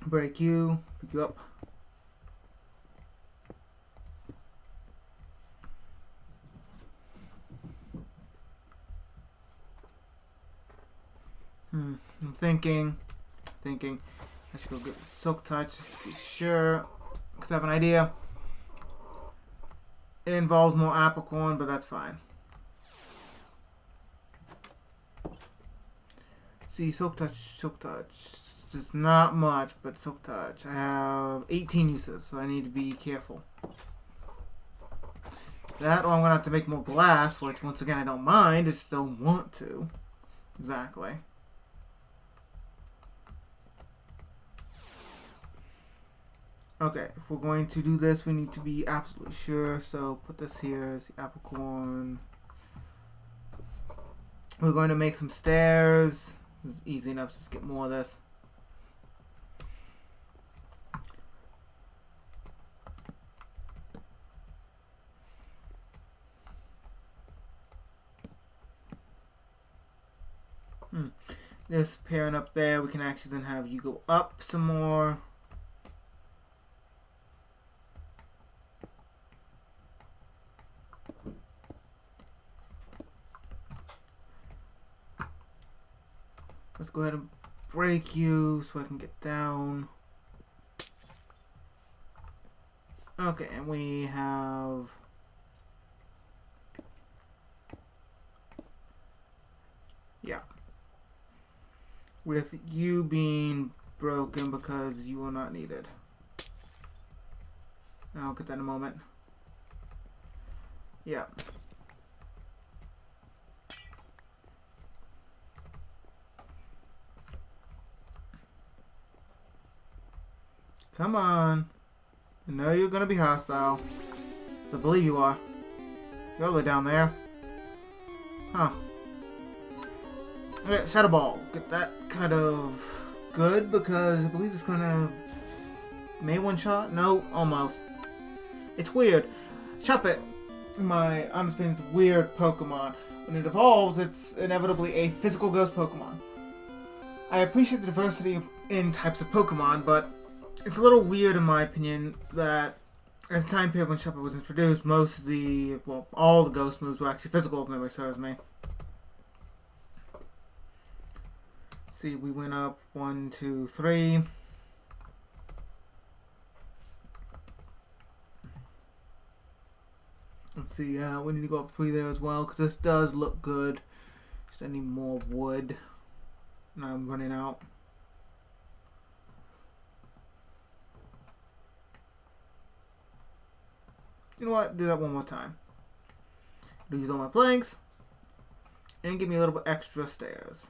Break you, pick you up. I'm thinking I should go get Silk Touch just to be sure, because I have an idea. It involves more apricorn, but that's fine. See, Silk Touch. It's not much, but Silk Touch. I have 18 uses, so I need to be careful. That, or I'm going to have to make more glass, which once again I don't mind, I just don't want to. Exactly. Okay, if we're going to do this, we need to be absolutely sure. So put this here as the apricorn. We're going to make some stairs. This is easy enough to just get more of this. This pairing up there, we can actually then have you go up some more. Let's go ahead and break you so I can get down. Okay, and we have... Yeah. With you being broken because you are not needed. I'll get that in a moment. Yeah. Come on. I know you're gonna be hostile. So I believe you are. You're all the way down there. Huh. Okay, Shadow Ball. Get that kind of good because I believe it's gonna... May one shot? No, almost. It's weird. Shuppet, my honest opinion, is a weird Pokemon. When it evolves, it's inevitably a physical ghost Pokemon. I appreciate the diversity in types of Pokemon, but it's a little weird in my opinion that as the time period when Shuppet was introduced, most of the, well, all the ghost moves were actually physical, if memory serves me. See, we went up 1, 2, 3. Let's see, we need to go up 3 there as well, because this does look good. Just I need more wood. Now I'm running out. You know what? Do that one more time. Use all my planks. And give me a little bit extra stairs.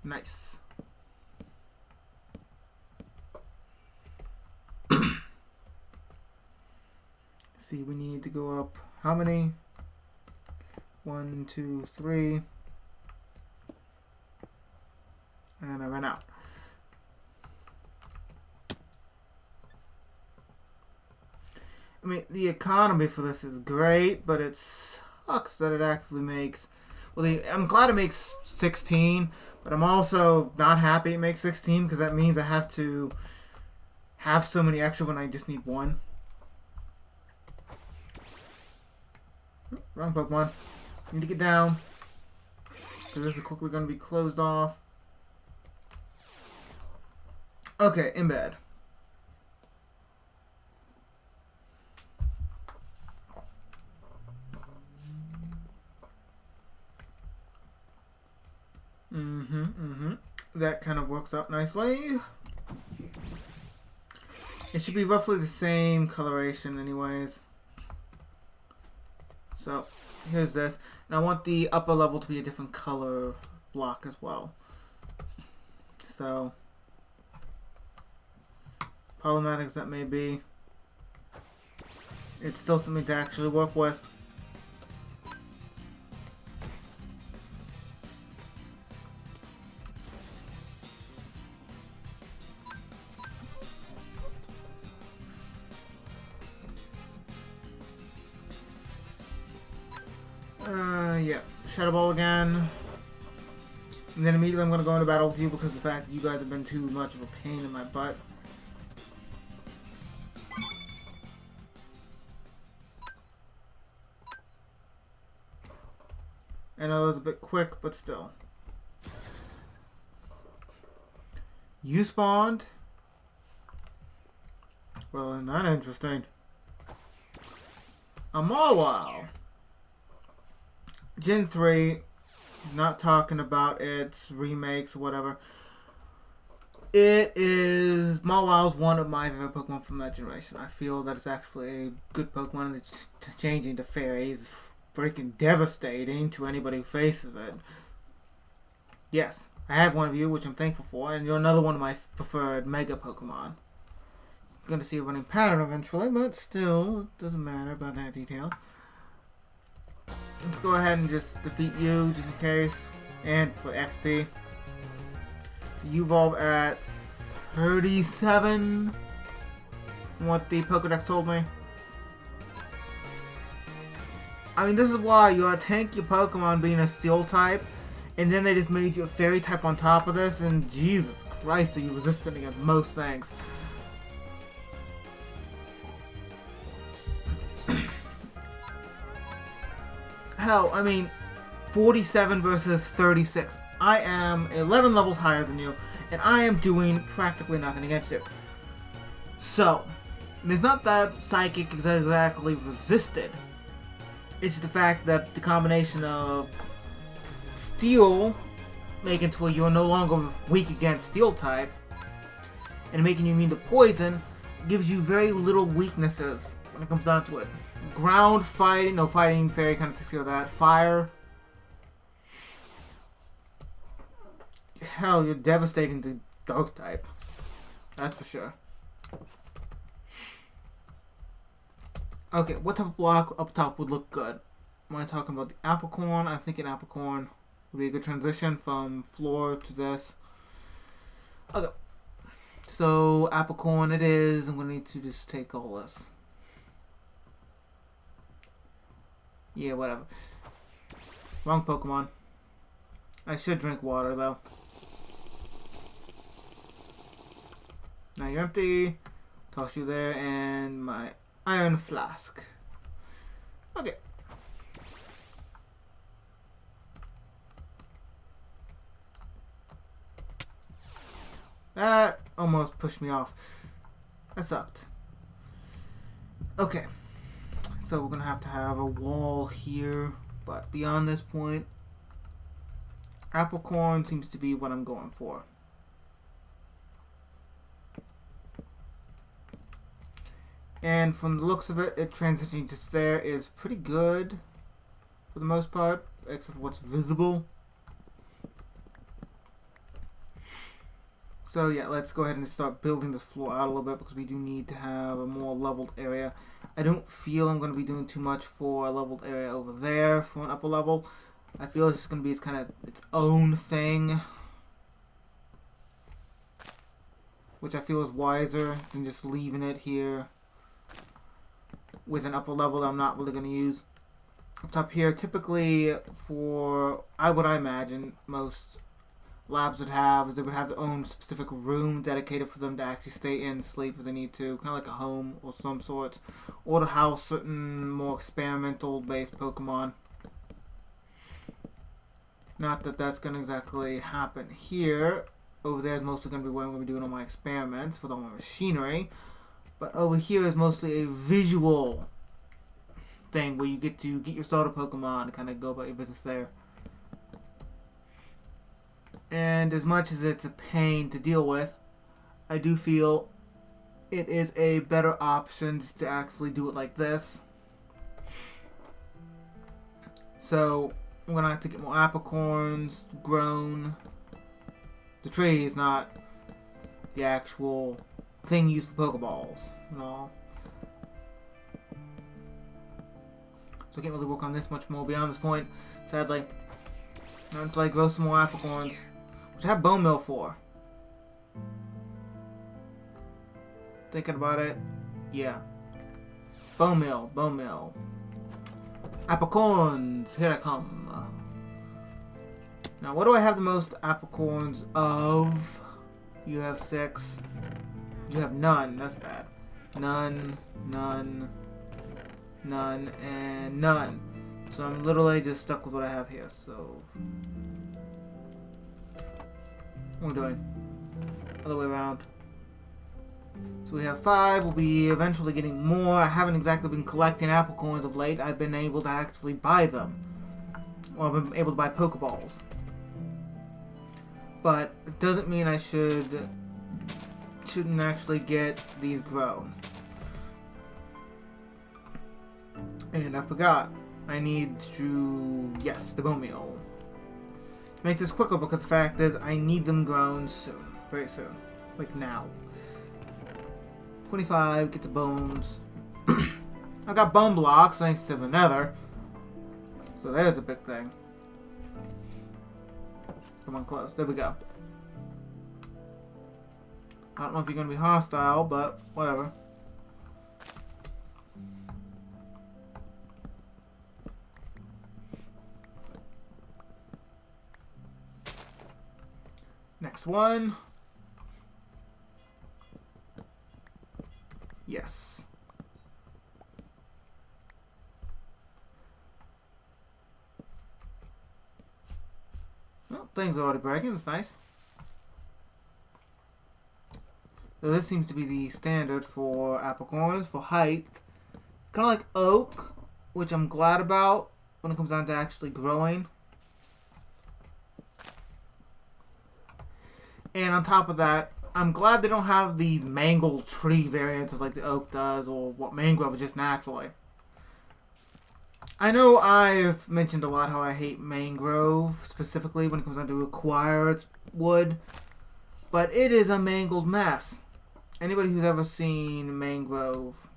Nice. See, we need to go up how many? 1, 2, 3. And I ran out. I mean, the economy for this is great, but it sucks that it actually makes... Well, I'm glad it makes 16, but I'm also not happy it makes 16 because that means I have to have so many extra when I just need 1. Wrong Pokemon. Need to get down because this is quickly going to be closed off. Okay, in bed. That kind of works out nicely. It should be roughly the same coloration anyways. So, here's this. And I want the upper level to be a different color block as well. So, problematic as that may be, it's still something to actually work with. Yeah, Shadow Ball again. And then immediately I'm going to go into battle with you because of the fact that you guys have been too much of a pain in my butt. I know it was a bit quick, but still. You spawned? Well, not interesting. A Mawile. Gen 3, not talking about its remakes or whatever. It is... Mawile's one of my favorite Pokemon from that generation. I feel that it's actually a good Pokemon that's changing to fairies. It's freaking devastating to anybody who faces it. Yes, I have one of you, which I'm thankful for, and you're another one of my preferred Mega Pokemon. I'm going to see a running pattern eventually, but still, it doesn't matter about that detail. Let's go ahead and just defeat you, just in case, and for XP. So you evolve at 37, from what the Pokedex told me. I mean, this is why you gotta tank your Pokemon being a Steel type, and then they just made you a Fairy type on top of this, and Jesus Christ, are you resistant against most things. Hell, I mean, 47 versus 36. I am 11 levels higher than you, and I am doing practically nothing against you. So, it's not that Psychic is exactly resisted. It's just the fact that the combination of Steel, making to where you are no longer weak against Steel type, and making you immune to poison, gives you very little weaknesses when it comes down to it. Ground fighting, no, fighting fairy kind of takes care of that. Fire. Hell, you're devastating to Dark type. That's for sure. Okay, what type of block up top would look good? Am I talking about the Applecorn? I think an Applecorn would be a good transition from floor to this. Okay. So, Applecorn it is. I'm going to need to just take all this. Yeah, whatever. Wrong Pokemon. I should drink water, though. Now you're empty. Toss you there, and my iron flask. Okay. That almost pushed me off. That sucked. Okay. So we're going to have a wall here. But beyond this point, Applecorn seems to be what I'm going for. And from the looks of it, transitioning just there is pretty good for the most part, except for what's visible. So yeah, let's go ahead and start building this floor out a little bit because we do need to have a more leveled area. I don't feel I'm going to be doing too much for a leveled area over there for an upper level. I feel it's just going to be kind of its own thing, which I feel is wiser than just leaving it here with an upper level that I'm not really going to use. Up top here, typically for what I imagine most labs would have is they would have their own specific room dedicated for them to actually stay in and sleep if they need to, kind of like a home or some sort, or to house certain more experimental based Pokemon. Not that that's going to exactly happen here. Over there is mostly going to be where I'm going to be doing all my experiments with all my machinery. But over here is mostly a visual thing where you get to get your starter Pokemon and kind of go about your business there. And as much as it's a pain to deal with, I do feel it is a better option to actually do it like this. So I'm going to have to get more Applecorns grown. The tree is not the actual thing used for Pokeballs and all. So I can't really work on this much more beyond this point, sadly. Now until I grow some more Applecorns, which I have Bone Mill for. Thinking about it, yeah. Bone Mill, Bone Mill. Applecorns, here I come. Now what do I have the most Applecorns of? You have 6. You have none. That's bad. None, none, none, and none. So I'm literally just stuck with what I have here. So what am I doing? Other way around. So we have 5. We'll be eventually getting more. I haven't exactly been collecting Applecorns of late. I've been able to actually buy them. Well, I've been able to buy Pokeballs. But it doesn't mean I shouldn't actually get these grown. And I forgot. I need to... Yes, the Bone Meal. To make this quicker, because the fact is I need them grown soon. Very soon. Like now. 25, get the bones. I got bone blocks thanks to the nether. So there's a big thing. Come on, close. There we go. I don't know if you're going to be hostile, but whatever. Next one. Yes. things are already breaking. That's nice. So this seems to be the standard for apricorns for height. Kind of like oak, which I'm glad about when it comes down to actually growing. And on top of that, I'm glad they don't have these mangled tree variants of like the oak does or what mangrove is just naturally. I know I've mentioned a lot how I hate mangrove, specifically when it comes down to acquire its wood, but it is a mangled mess. Anybody who's ever seen mangrove,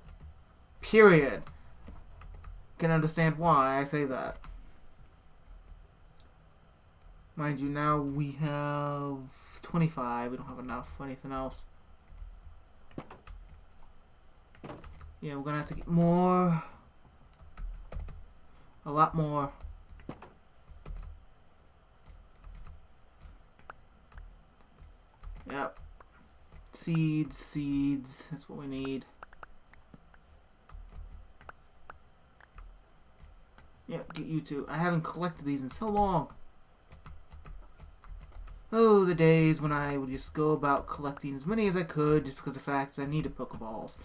period, can understand why I say that. Mind you, now we have 25. We don't have enough for anything else. Yeah, we're gonna have to get more. A lot more. Yep. Seeds. That's what we need. Yep, get you two. I haven't collected these in so long. Oh, the days when I would just go about collecting as many as I could just because of the fact that I needed Pokeballs.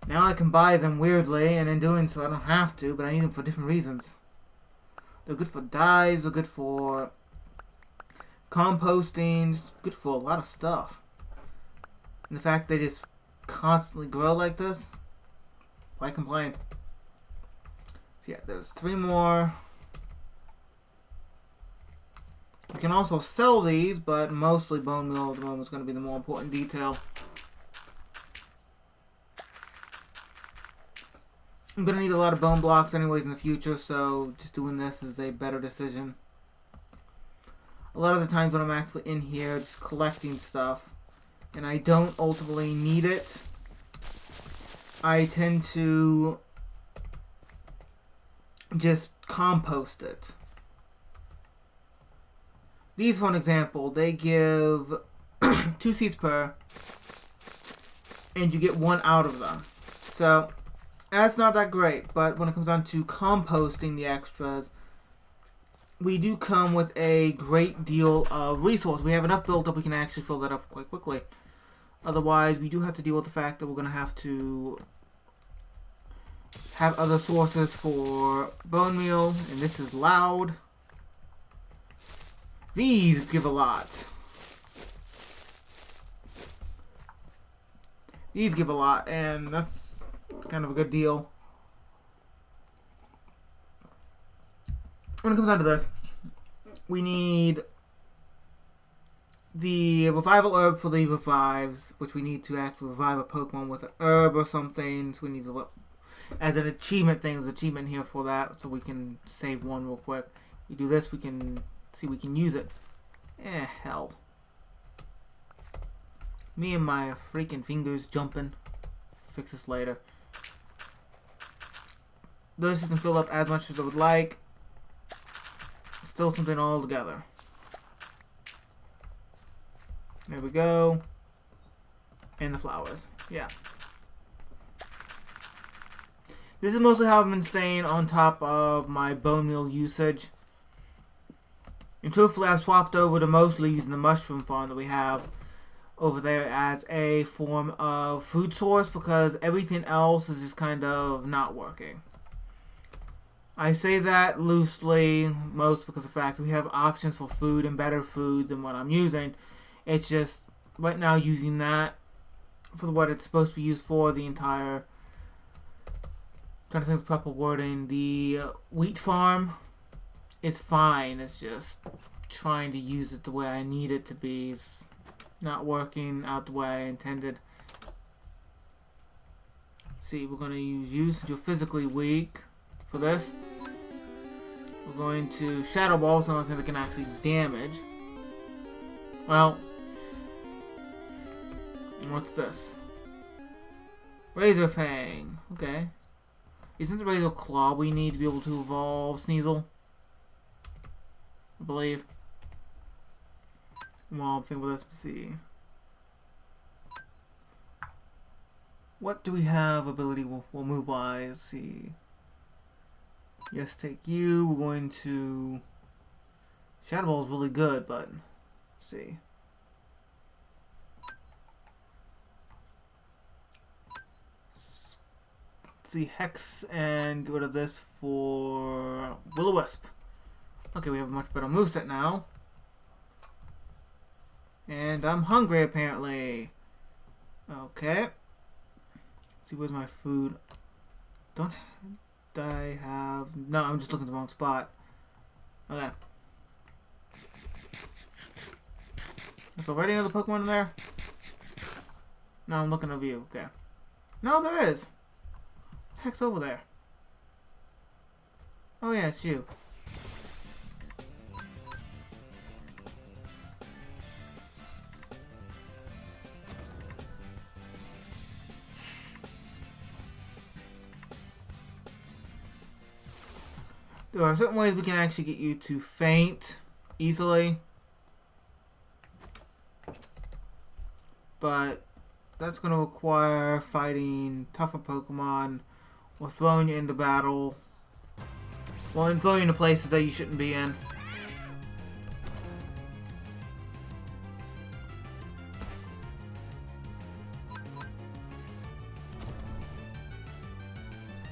Now I can buy them weirdly, and in doing so I don't have to, but I need them for different reasons. They're good for dyes, they're good for composting, just good for a lot of stuff. And the fact they just constantly grow like this, why complain? So yeah, there's 3 more. We can also sell these, but mostly bone meal at the moment is going to be the more important detail. I'm going to need a lot of bone blocks anyways in the future, so just doing this is a better decision. A lot of the times when I'm actually in here just collecting stuff, and I don't ultimately need it, I tend to just compost it. These, for an example, they give 2 seeds per, and you get 1 out of them. So that's not that great, but when it comes down to composting the extras, we do come with a great deal of resource. We have enough built up, we can actually fill that up quite quickly. Otherwise, we do have to deal with the fact that we're going to have other sources for bone meal, and this is loud. These give a lot. These give a lot, and that's kind of a good deal. When it comes down to this, we need the revival herb for the revives, which we need to actually revive a Pokemon with an herb or something. So we need to look as an achievement thing. There's an achievement here for that, so we can save 1 real quick. We do this, we can see we can use it. Hell. Me and my freaking fingers jumping. Fix this later. This doesn't fill up as much as I would like. Still something all together. There we go. And the flowers. Yeah. This is mostly how I've been staying on top of my bone meal usage. And truthfully, I've swapped over to mostly using the mushroom farm that we have over there as a form of food source because everything else is just kind of not working. I say that loosely, most because of the fact that we have options for food and better food than what I'm using. It's just, right now, using that for what it's supposed to be used for, the entire, I'm trying to think of the proper wording, the wheat farm is fine. It's just trying to use it the way I need it to be. It's not working out the way I intended. Let's see, we're going to use you since you're physically weak for this. We're going to Shadow Ball, so I don't think they can actually damage. Well, what's this? Razor Fang. Okay. Isn't the Razor Claw we need to be able to evolve Sneasel? I believe. Well, I'm thinking about this. Let's see. What do we have ability? We'll move wise. Let's see. Yes, take you. We're going to Shadow Ball is really good, but let's see. See Hex and get rid of this for Will-O-Wisp. Okay, we have a much better moveset now. And I'm hungry apparently. Okay. Let's see, where's my food? Don't I have... No, I'm just looking at the wrong spot. Okay. There's already another Pokemon in there? No, I'm looking over you. Okay. No, there is. What the heck's over there? Oh yeah, it's you. There are certain ways we can actually get you to faint easily. But that's going to require fighting tougher Pokemon or throwing you into battle. Well, and throwing you into places that you shouldn't be in.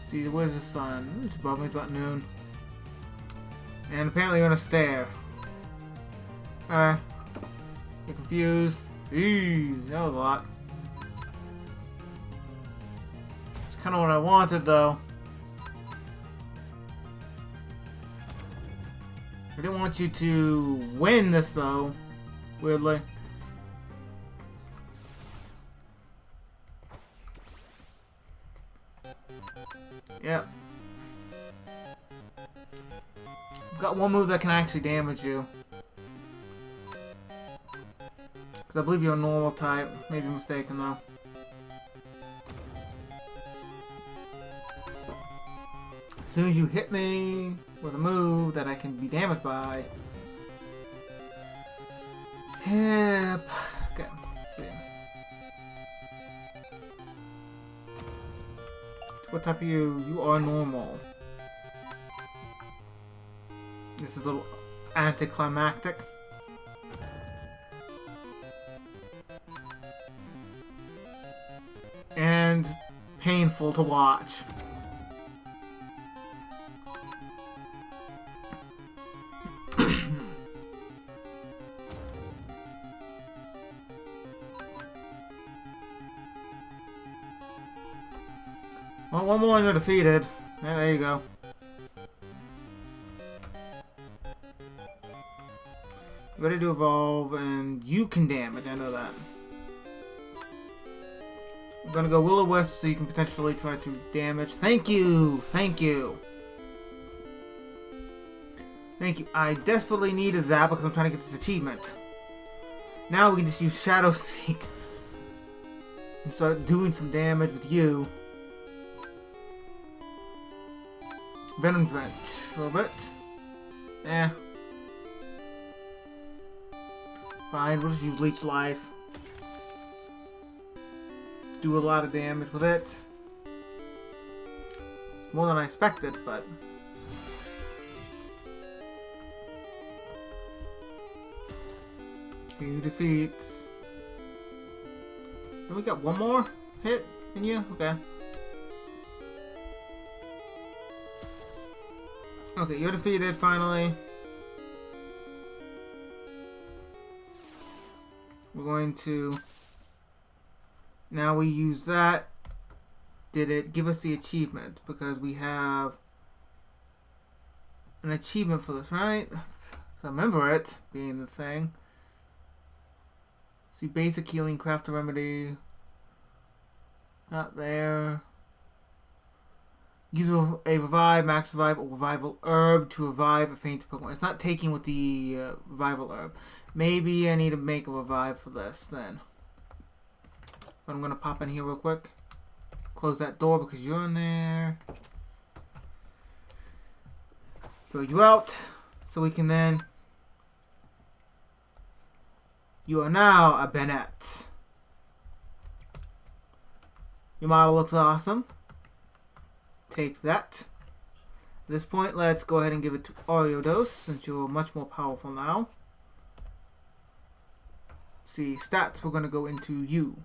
See, where's the sun? It's above me, it's about noon. And apparently you're on a stair. You're confused. Eee, that was a lot. It's kind of what I wanted, though. I didn't want you to win this, though. Weirdly. Yep. I've got one move that can actually damage you. Because I believe you're a normal type. Maybe mistaken though. As soon as you hit me with a move that I can be damaged by. Yep. Okay, let's see. What type are you? You are normal. This is a little anticlimactic. And painful to watch. Well, one more and you're defeated. Yeah, there you go. Ready to evolve, and you can damage, I know that. I'm gonna go Will-O-Wisp so you can potentially try to damage. Thank you! Thank you! Thank you. I desperately needed that because I'm trying to get this achievement. Now we can just use Shadow Sneak and start doing some damage with you. Venom Drench. A little bit. Eh. Fine, we'll just use Leech Life. Do a lot of damage with it. More than I expected, but... You defeat... And we got one more hit in you? Okay. Okay, you're defeated finally. We're going to... Now we use that. Did it give us the achievement? Because we have an achievement for this, right? I remember it being the thing. See, basic healing, craft a remedy. Not there. Use a revive, max revive, or revival herb to revive a fainted Pokemon. It's not taking with the revival herb. Maybe I need to make a revive for this then. But I'm going to pop in here real quick. Close that door because you're in there. Throw you out. So we can then... You are now a Bennett. Your model looks awesome. Take that. this point, let's go ahead and give it to Oriodos, since you're much more powerful now. See, stats, we're going to go into you.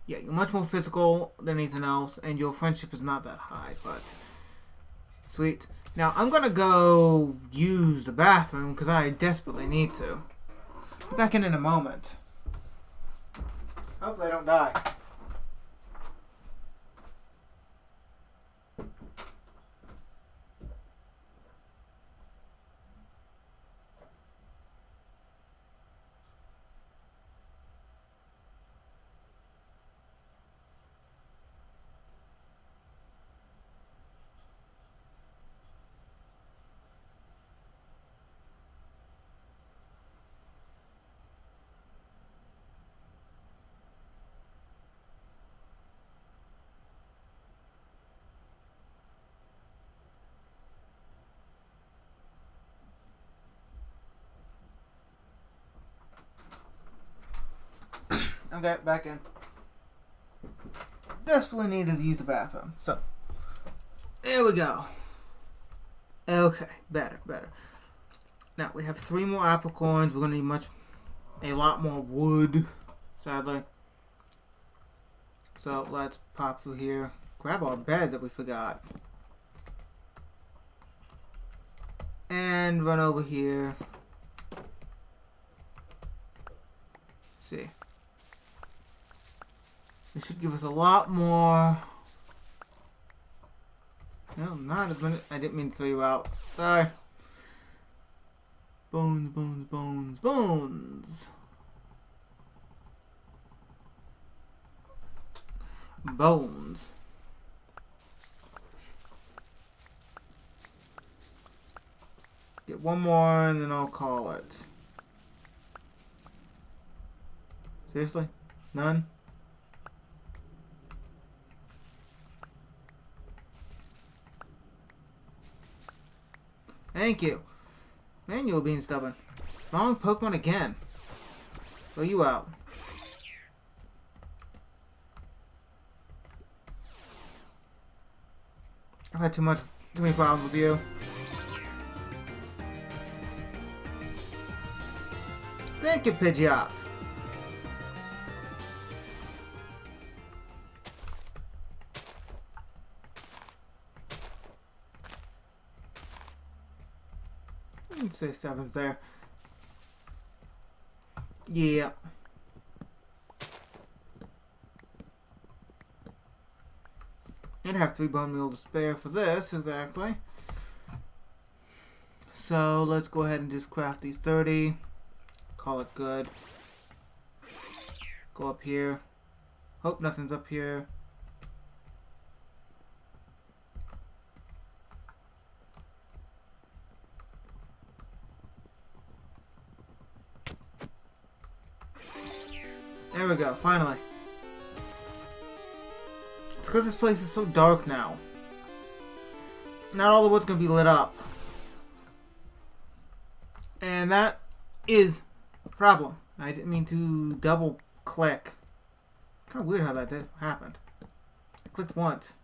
Yeah, you're much more physical than anything else, and your friendship is not that high, but... Sweet. Now, I'm going to go use the bathroom, because I desperately need to. Be back in a moment. Hopefully I don't die. Okay, back in. Desperately needed to use the bathroom. So, there we go. Okay, better. Now, we have 3 more apple coins. We're going to need a lot more wood, sadly. So, let's pop through here. Grab our bed that we forgot. And run over here. See. This should give us a lot more. No, not as many. I didn't mean to throw you out. Sorry. Bones. Bones. Get one more and then I'll call it. Seriously? None? Thank you. Man, you were being stubborn. Wrong Pokemon again. Throw you out. I've had too many problems with you. Thank you, Pidgeot. You'd say 7's there. Yeah. And have 3 bone meal to spare for this, exactly. So let's go ahead and just craft these 30. Call it good. Go up here. Hope nothing's up here. There we go, finally. It's because this place is so dark now. Not all the wood's going to be lit up. And that is a problem. I didn't mean to double click. Kind of weird how that happened. I clicked once.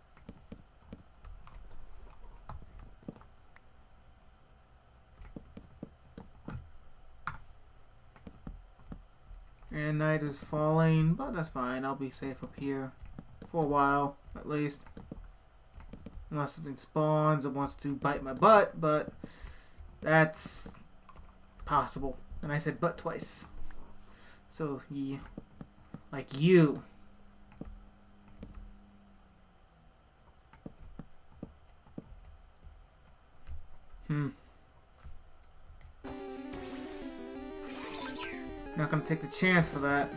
And night is falling, but that's fine. I'll be safe up here for a while, at least. Unless something spawns that wants to bite my butt, but that's possible. And I said butt twice. So, yeah. Like you. Not gonna take the chance for that.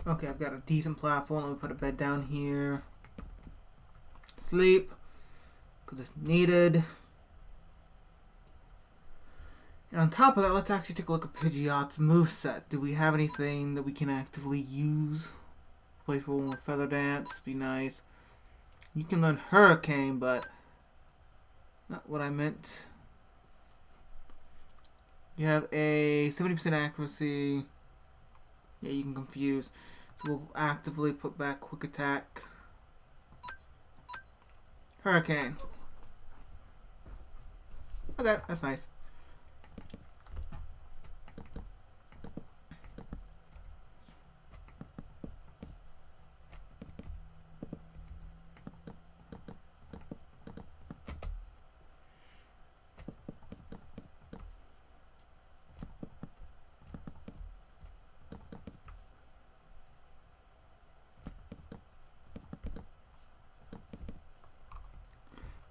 Okay, I've got a decent platform. Let me put a bed down here. Sleep. Because it's needed. And on top of that, let's actually take a look at Pidgeot's moveset. Do we have anything that we can actively use? Playful with Feather Dance. Be nice. You can learn Hurricane, but not what I meant. You have a 70% accuracy. Yeah, you can confuse. So we'll actively put back quick attack. Hurricane. Okay, that's nice.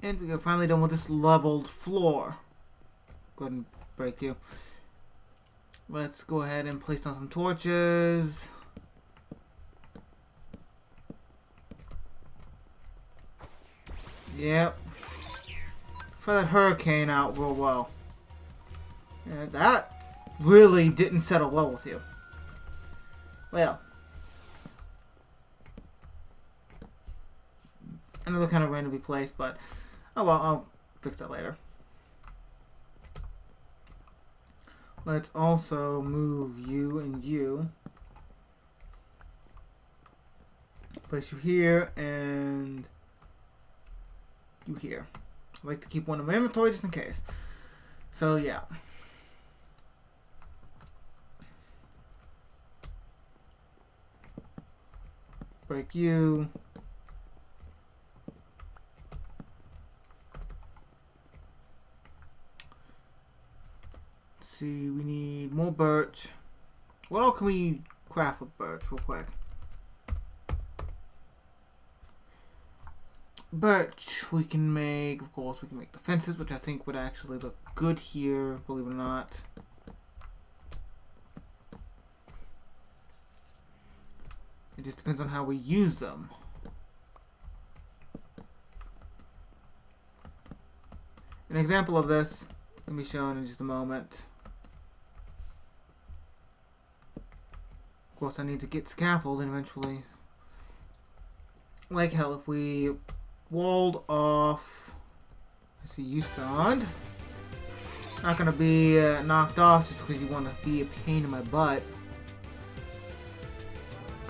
And we are finally done with this leveled floor. Go ahead and break you. Let's go ahead and place down some torches. Yep. Try that hurricane out real well. Yeah, that really didn't settle well with you. Well. Another kind of randomly placed, but oh well, I'll fix that later. Let's also move you and you. Place you here and you here. I like to keep one in my inventory just in case. So yeah. Break you. See, we need more birch. What all can we craft with birch real quick? Birch, we can make, of course, we can make the fences, which I think would actually look good here, believe it or not. It just depends on how we use them. An example of this can be shown in just a moment. Of course, I need to get scaffolding eventually. Like hell, if we walled off... I see you spawned. Not gonna be knocked off just because you want to be a pain in my butt.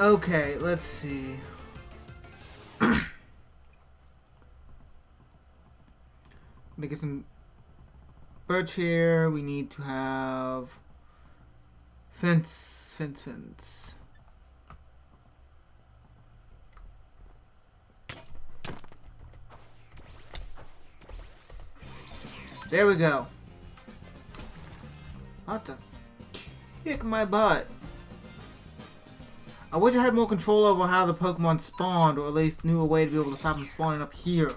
Okay, let's see. I'm gonna get some birch here. We need to have fence. There we go. What the kick my butt. I wish I had more control over how the Pokemon spawned, or at least knew a way to be able to stop them spawning up here.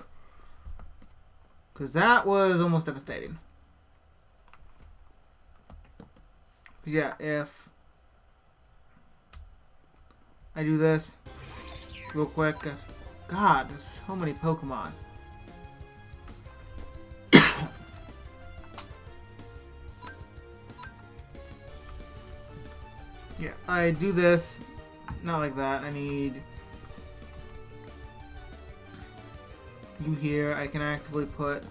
Because that was almost devastating. Yeah, if I do this real quick. God, there's so many Pokemon. Yeah, I do this. Not like that. I need you here. I can actively put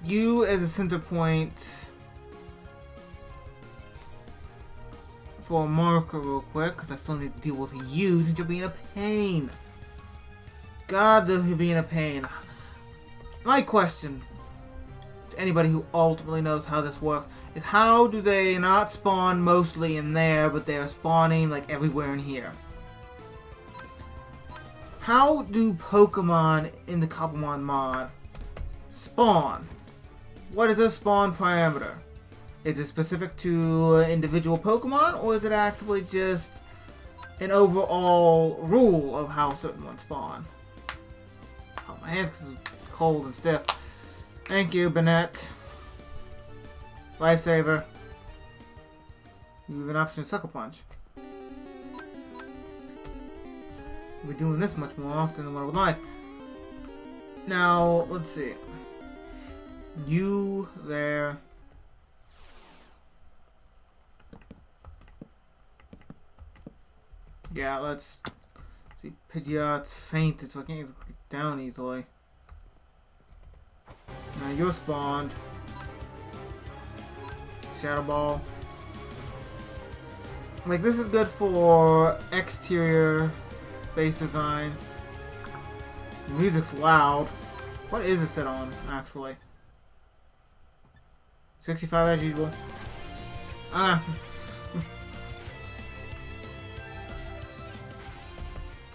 you as a center point for a marker real quick, because I still need to deal with you since you're being a pain. God, they're being a pain. My question to anybody who ultimately knows how this works is, how do they not spawn mostly in there, but they are spawning like everywhere in here? How do Pokemon in the Cobblemon mod spawn? What is their spawn parameter? Is it specific to individual Pokemon, or is it actually just an overall rule of how certain ones spawn? Oh, my hands are cold and stiff. Thank you, Bennett. Lifesaver. You have an option to Sucker Punch. We're doing this much more often than what I would like. Now, let's see. You there. Yeah, let's see. Pidgeot's fainted, so I can't get down easily. Now you're spawned. Shadow Ball. Like, this is good for exterior base design. The music's loud. What is it set on, actually? 65 as usual. Ah.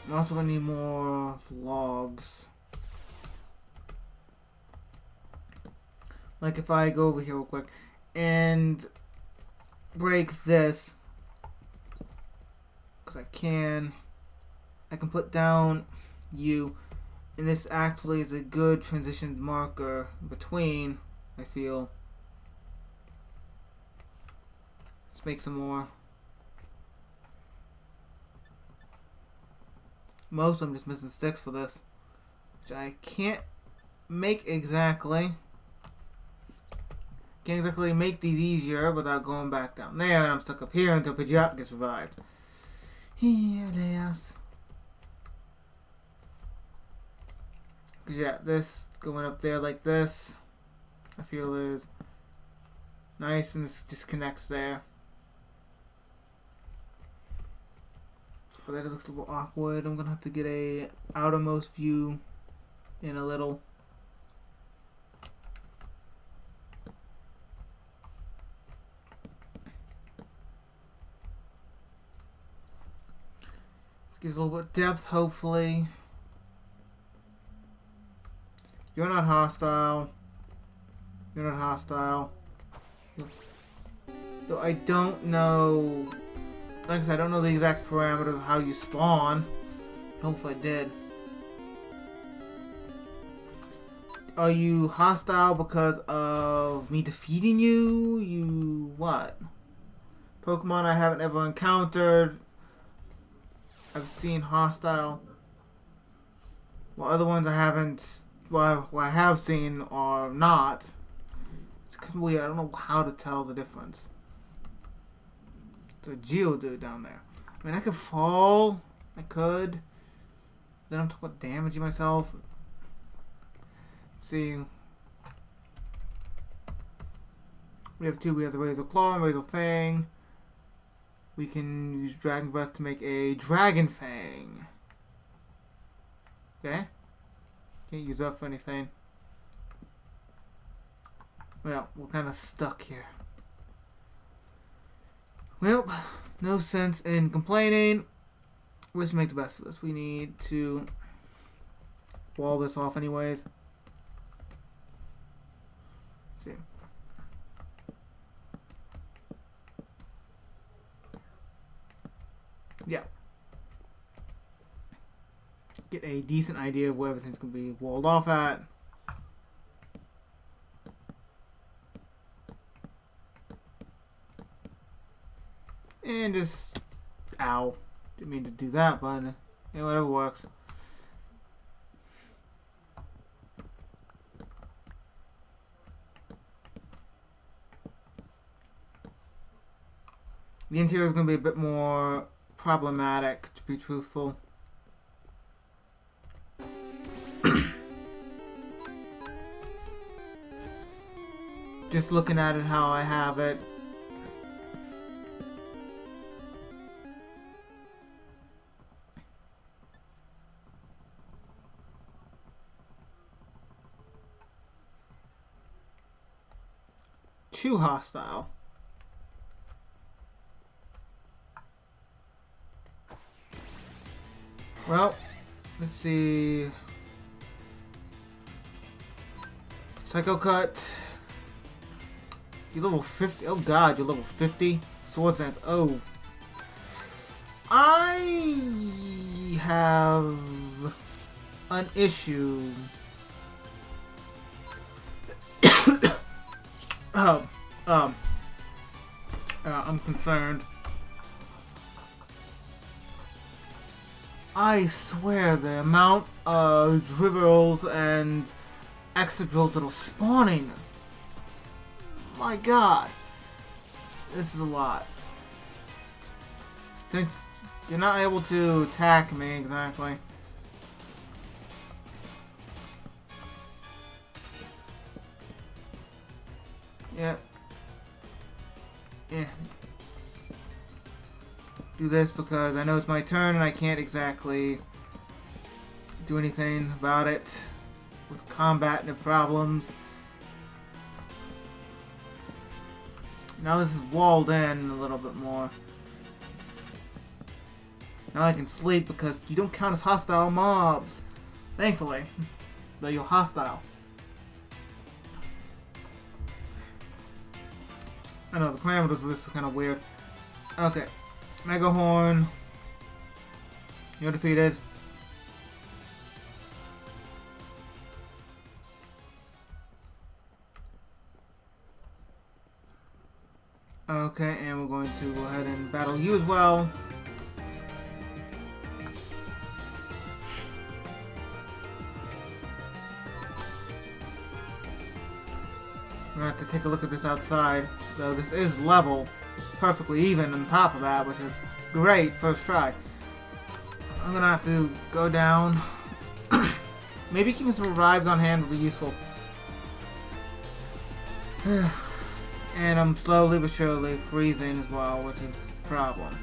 I'm also gonna need more logs. Like if I go over here real quick and break this, because I can put down you, and this actually is a good transition marker between, I feel. Let's make some more. Most I'm just missing sticks for this, which I can't make exactly. Can't exactly make these easier without going back down there, and I'm stuck up here until Pidgeot gets revived. Yes. Cause yeah, this going up there like this, I feel is nice, and this just connects there. But that looks a little awkward. I'm gonna have to get a outermost view in a little. This gives a little bit of depth, hopefully. You're not hostile. You're not hostile. Though I don't know. Like I said, I don't know the exact parameters of how you spawn. I hope I did. Are you hostile because of me defeating you? You what? Pokemon I haven't ever encountered. I've seen hostile. Well, other ones I haven't. Well, I have seen are not. It's kind of weird. I don't know how to tell the difference. There's a Geodude down there. I mean, I could fall. I could. Then I'm talking about damaging myself. Let's see. We have two. We have the Razor Claw and Razor Fang. We can use Dragon Breath to make a Dragon Fang. Okay. Can't use that for anything. Well, we're kind of stuck here. Well, no sense in complaining. Let's make the best of this. We need to wall this off anyways. Let's see. Yeah. Get a decent idea of where everything's going to be walled off at. And just, ow, didn't mean to do that, but whatever works. The interior is going to be a bit more problematic, to be truthful. Just looking at it how I have it. Too hostile. Well, let's see. Psycho Cut. You're level 50. Oh god, you're level 50. Sword Dance. Oh. I have an issue. I'm concerned. I swear the amount of dribbles and extra-drills that are spawning. My god. This is a lot. Since you're not able to attack me exactly. Yeah. Yeah. do this because I know it's my turn and I can't exactly do anything about it with combative problems. Now this is walled in a little bit more. Now I can sleep because you don't count as hostile mobs. Thankfully. Though you're hostile. I know the parameters of this are kind of weird. Okay. Mega Horn. You're defeated. Okay, and we're going to go ahead and battle you as well. We're going to have to take a look at this outside. Though this is level. It's perfectly even on top of that, which is great first try. I'm going to have to go down. Maybe keeping some revives on hand would be useful. And I'm slowly but surely freezing as well, which is a problem.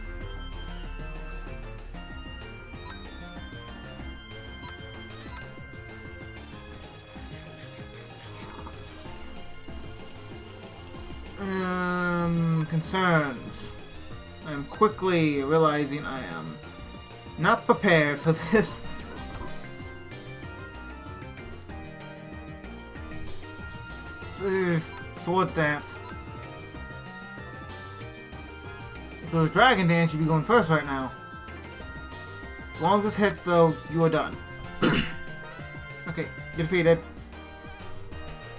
Concerns. I'm quickly realizing I am not prepared for this. Swords Dance. If it was Dragon Dance, you'd be going first right now. As long as it hits, though, you are done. Okay, you're defeated.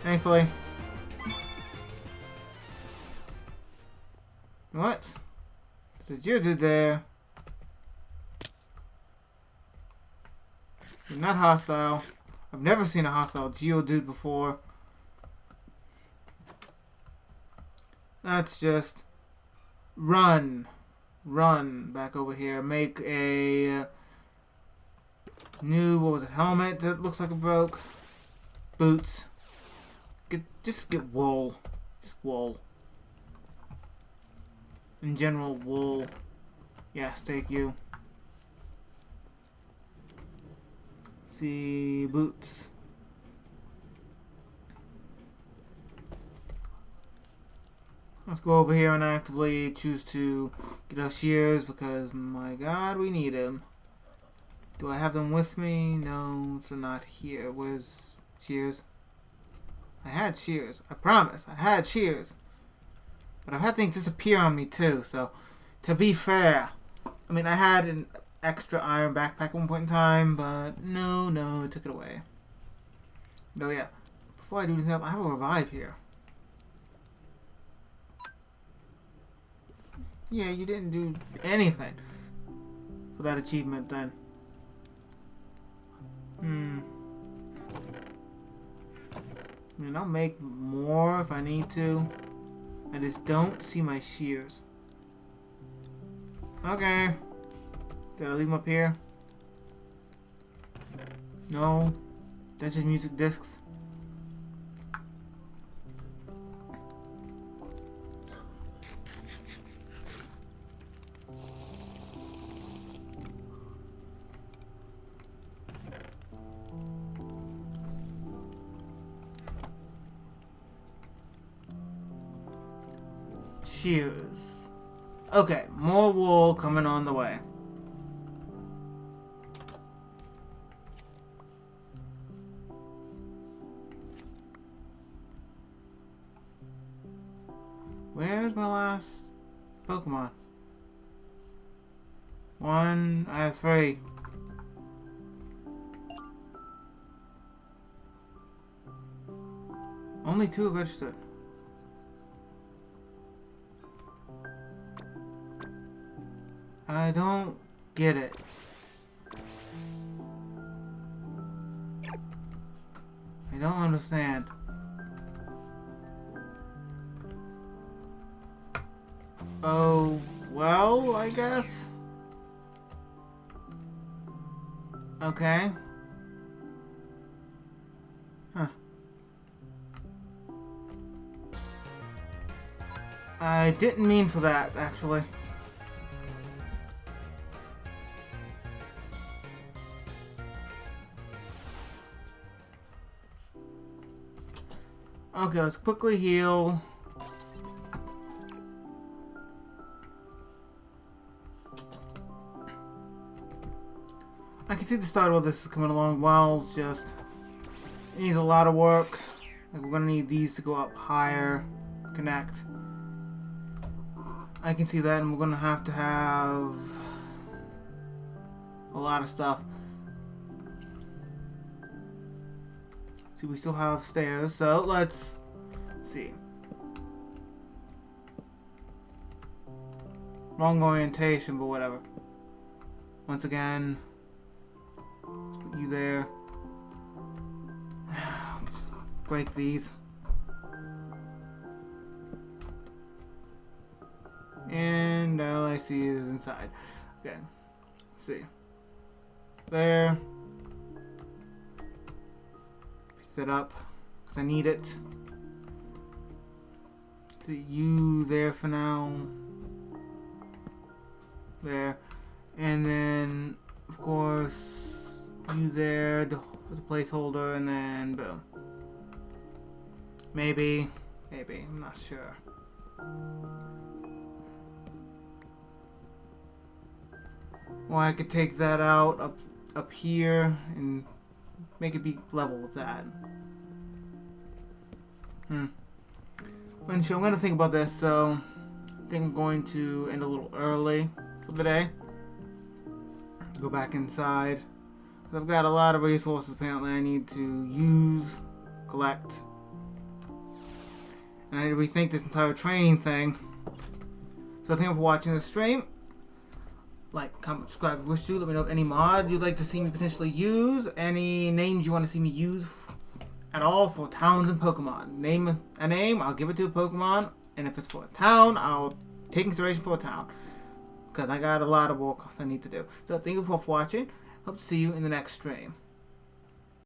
Thankfully. What did you do there? You're not hostile. I've never seen a hostile Geodude before. Let's just run back over here. Make a new, what was it, helmet that looks like it broke. Boots. Just get wool. Just wool. In general, wool. Yes, take you. See, boots. Let's go over here and actively choose to get our shears because, my god, we need them. Do I have them with me? No, they're not here. Where's shears? I had shears. I promise. I had shears. But I've had things disappear on me too, so to be fair, I mean, I had an extra iron backpack at one point in time, but no, it took it away. No, yeah. Before I do anything else, I have a revive here. Yeah, you didn't do anything for that achievement then. I mean, I'll make more if I need to. I just don't see my shears. Okay. Did I leave them up here? No. That's just music discs. Shears. Okay, more wool coming on the way. Where's my last Pokemon? One, I have 3. Only 2 have registered. I don't get it. I don't understand. Oh, well, I guess. Okay. Huh. I didn't mean for that, actually. Okay, let's quickly heal. I can see the start of this is coming along well. It's just, it needs a lot of work. Like, we're gonna need these to go up higher, connect. I can see that, and we're gonna have a lot of stuff. See, we still have stairs, so let's see. Wrong orientation, but whatever. Once again, let's put you there. Just break these. And all I see is inside. Okay, let's see. There. Pick that up, because I need it. See you there for now. There. And then, of course, you there as a placeholder, and then boom. Maybe, I'm not sure. Or I could take that out up here and make it be level with that. I'm gonna think about this, so I think I'm going to end a little early for the day. Go back inside. I've got a lot of resources apparently I need to use, collect. And I need to rethink this entire training thing. So thank you for watching this stream. Like, comment, subscribe if you wish to. Let me know of any mod you'd like to see me potentially use. Any names you want to see me use at all for towns and Pokemon. Name a name, I'll give it to a Pokemon. And if it's for a town, I'll take consideration for a town. Because I got a lot of work I need to do. So thank you for watching. Hope to see you in the next stream.